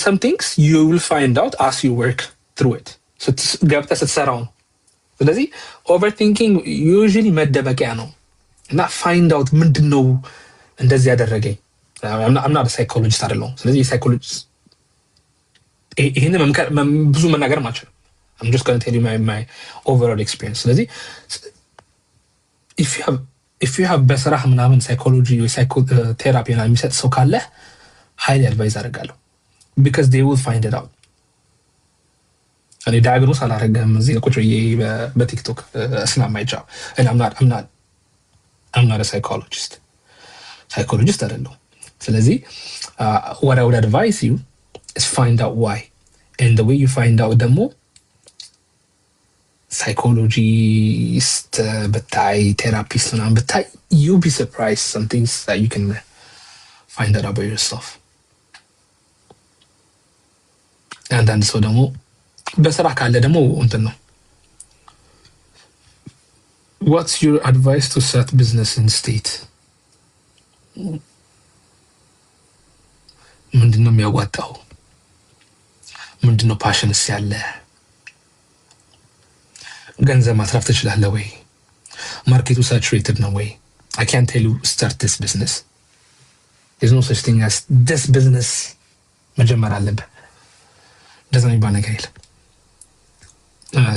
some things you will find out as you work through it. ገብተህ ስትሰራው ነው። ስለዚህ overthinking usually መደበቂያ ነው እና find out ምንድነው እንደዚህ ያደረገኝ። I'm not a psychologist አይደለሁም። ስለዚህ psychologist ይሄን ብዙ መናገር ማልችልም። I'm just going to tell you my overall experience. ስለዚህ if you have በስራህ ምናምን ሳይኮሎጂ ወይ ቴራፒ እና የሚሰጥ ሰው ካለ highly advise አደርጋለሁ because they will find it out. እኔ ዳያግኖስ አላደረገም እዚህ ቁጭ ብዬ በቲክቶክ ስለማይቻል and I'm not a psychologist አይደለሁም። ስለዚህ what I would advise you is find out why, and the way you find out ደግሞ psychologist ብታይ therapist ምናምን ብታይ you'll be surprised some things that you can find out about yourself. አንዳንድ ሰው ደግሞ በስራ ካለ ደግሞ እንትን ነው what's your advice to set business in state? ምንድነው የሚያዋጣው? ምንድነው ፓሽንስ ያለ? ገንዘብ ማትረፍ ትችላለህ ወይ? ማርኬቱ ሳቹሬትድ ነው ወይ? I can't tell you start this business. There's no such thing as this business መጀመር አለብህ። እንደዛ የሚባል ነገር የለም።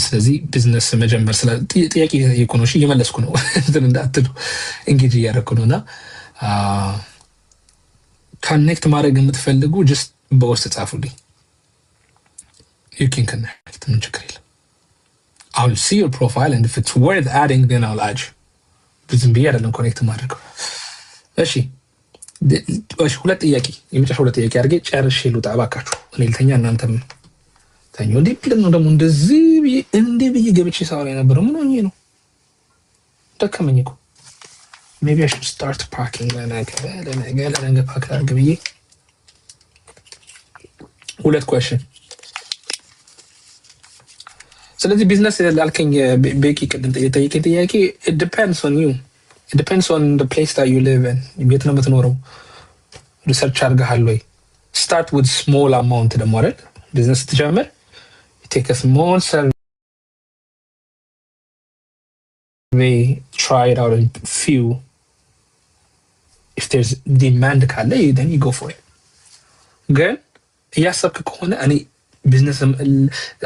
ስለዚህ ቢዝነስ መጀመር ስለ ጥያቄ ኢኮኖሚ እየመለስኩ ነው እንዳትሉ እንግዲህ እያደረኩ ነው እና ኮኔክት ማድረግ የምትፈልጉ ጀስት በውስጥ ጻፉልኝ። you can connect ምን ችግር የለም። I'll see your profile and if it's worth adding then I'll add you. ብዙም ብዬ አይደለም ኮኔክት ማድረግ። እሺ ሁለት ጥያቄ የመጨረሻ ሁለት ጥያቄ አድርጌ ጨርሼ ልውጣ እባካችሁ። እኔ ልተኛ እናንተም ተኙ። ምንድን ነው ደግሞ እንዲህ ብዬ ገብቼ ሳወራ የነበረው ምን ሆኜ ነው? ደከመኝ እኮ። maybe I should start packing ለነገ ፓክ አድርግ ብዬ። ሁለት question ስለዚህ ቢዝነስ ላልከኝ ቤኪ ቅድም የጠየቀኝ ጥያቄ it depends on you. It depends on the place that you live in. ቤት ነው የምትኖረው? ሪሰርች አድርገሃል ወይ? Start with small amount ደግሞ አይደል? ቢዝነስ ስትጀምር you take a small survey, try it out a few. If there's demand ካለ then you go for it. ግን እያሰብክ ከሆነ እኔ ቢዝነስ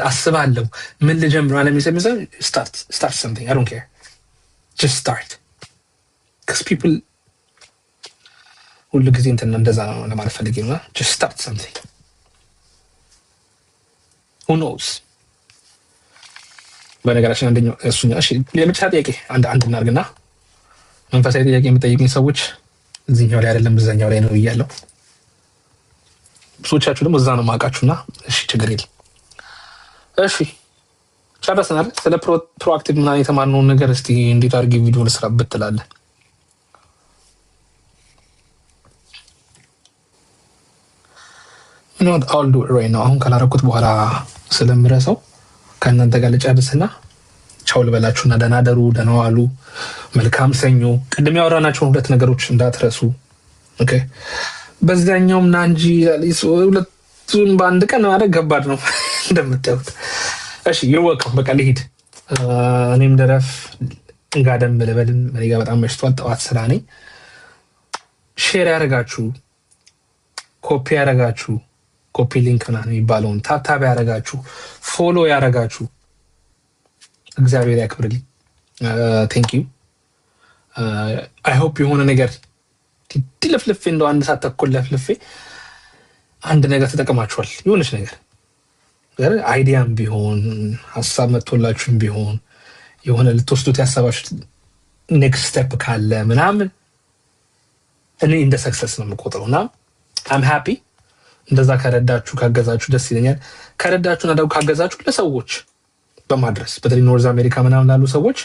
አስባለሁ ምን ልጀምር ማለት ነው start something. I don't care. Just start. Because people ሁሉ ጊዜ እንትን እንደዛ ነው ለማለት ፈልጌ ነው። Just start something. Who knows? በነገራችን አንደኛው እሱኛ እሺ ለምሳሌ ጥያቄ አንድ እናድርግና መንፈሳዊ ጥያቄ የምጠይቁኝ ሰዎች እዚህኛው ላይ አይደለም እዛኛው ላይ ነው እያለው ብዙዎቻችሁ ደግሞ እዛ ነው ማውቃችሁና እሺ ችግር የለም። እሺ ጨረስናል። ስለ ፕሮአክቲቭ ምናምን የተማርነውን ነገር እስቲ እንዴት አድርጌ ቪዲዮ ልስራበት ትላለህ? ነው I'll do it right now. አሁን ካላረኩት በኋላ ስለምረሳው ከእናንተ ጋር ልጨርስና ቻው ልበላችሁና ደህና ደሩ፣ ደህና ዋሉ፣ መልካም ሰኞ። ቅድም ያወራናቸውን ሁለት ነገሮች እንዳትረሱ። ኦኬ በዛኛውም ና እንጂ ሁለቱን በአንድ ቀን ማድረግ ከባድ ነው እንደምታዩት። እሺ ይወቀው በቃ ልሂድ። እኔም ደረፍ ጋደም ልበልን። እኔ ጋር በጣም መሽቷል፣ ጠዋት ስራ ነኝ። ሼር ያደረጋችሁ፣ ኮፒ ያደረጋችሁ፣ ኮፒ ሊንክ ምናምን የሚባለውን ታብታብ ያደረጋችሁ፣ ፎሎ ያደረጋችሁ እግዚአብሔር ያክብርልኝ። ቴንክ ዩ። አይ ሆፕ የሆነ ነገር ለፍልፌ እንደው አንድ ሰዓት ተኩል ለፍልፌ አንድ ነገር ተጠቅማችኋል። የሆነች ነገር አይዲያም ቢሆን ሀሳብ መጥቶላችሁም ቢሆን የሆነ ልትወስዱት ያሰባችሁት ኔክስት ስቴፕ ካለ ምናምን እኔ እንደ ሰክሰስ ነው የምቆጥረው እና አም ሃፒ። እንደዛ ከረዳችሁ ካገዛችሁ ደስ ይለኛል። ከረዳችሁና ደግሞ ካገዛችሁ ለሰዎች በማድረስ በተለይ ኖርዝ አሜሪካ ምናምን ላሉ ሰዎች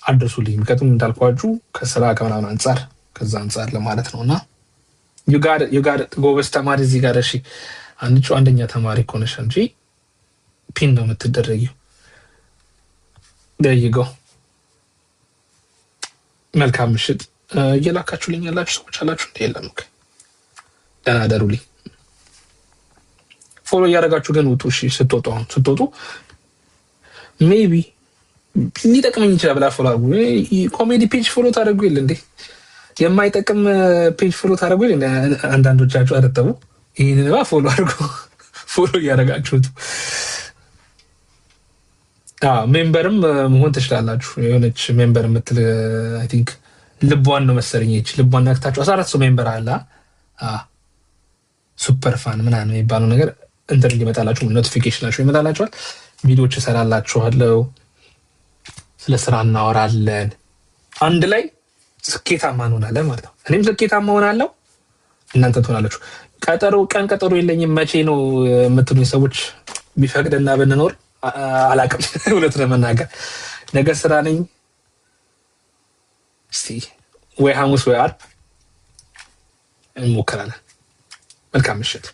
አድርሱልኝ። ምክንያቱም እንዳልኳችሁ ከስራ ከምናምን አንጻር ከዛ አንጻር ለማለት ነውና you got it ጎበዝ ተማሪ እዚህ ጋር እሺ አንደኛ ተማሪ ኮነሽ እንጂ ፒን ነው የምትደረጊው። there you go። መልካም ምሽት። እየላካችሁልኝ ያላችሁ ሰዎች አላችሁ እንዴ? የለም። ኦኬ ደህና አደሩልኝ። ፎሎ እያደረጋችሁ ግን ውጡ። እሺ ስትወጡ ሜቢ ሊጠቅመኝ ይችላል ብላ ፎሎ አድርጉ። ኮሜዲ ፔጅ ፎሎ ታደርጉ የለ እንዴ? የማይጠቅም ፔጅ ፎሎ ታደርጉ የለ? አንዳንዶቻችሁ አረጠቡ። ይህንን ፎሎ አድርጉ። ፎሎ እያደረጋችሁት ሜምበርም መሆን ትችላላችሁ። የሆነች ሜምበር የምትል አይ ቲንክ ልቧን ነው መሰለኝ። ይች ልቧን ነክታችሁ 14 ሰው ሜምበር አለ። ሱፐር ፋን ምናምን የሚባለው ነገር እንትን ሊመጣላችሁ ኖቲፊኬሽናችሁ ይመጣላችኋል። ቪዲዮዎች እሰራላችኋለሁ። ስለ ስራ እናወራለን። አንድ ላይ ስኬታማ እንሆናለን ማለት ነው። እኔም ስኬታማ ሆናለሁ፣ እናንተ ትሆናላችሁ። ቀን ቀጠሮ የለኝም። መቼ ነው የምትሉኝ ሰዎች ቢፈቅድና ብንኖር አላቅም። እውነት ለመናገር ነገ ስራ ነኝ። እስቲ ወይ ሐሙስ ወይ ዓርብ እንሞክራለን። መልካም ምሽት።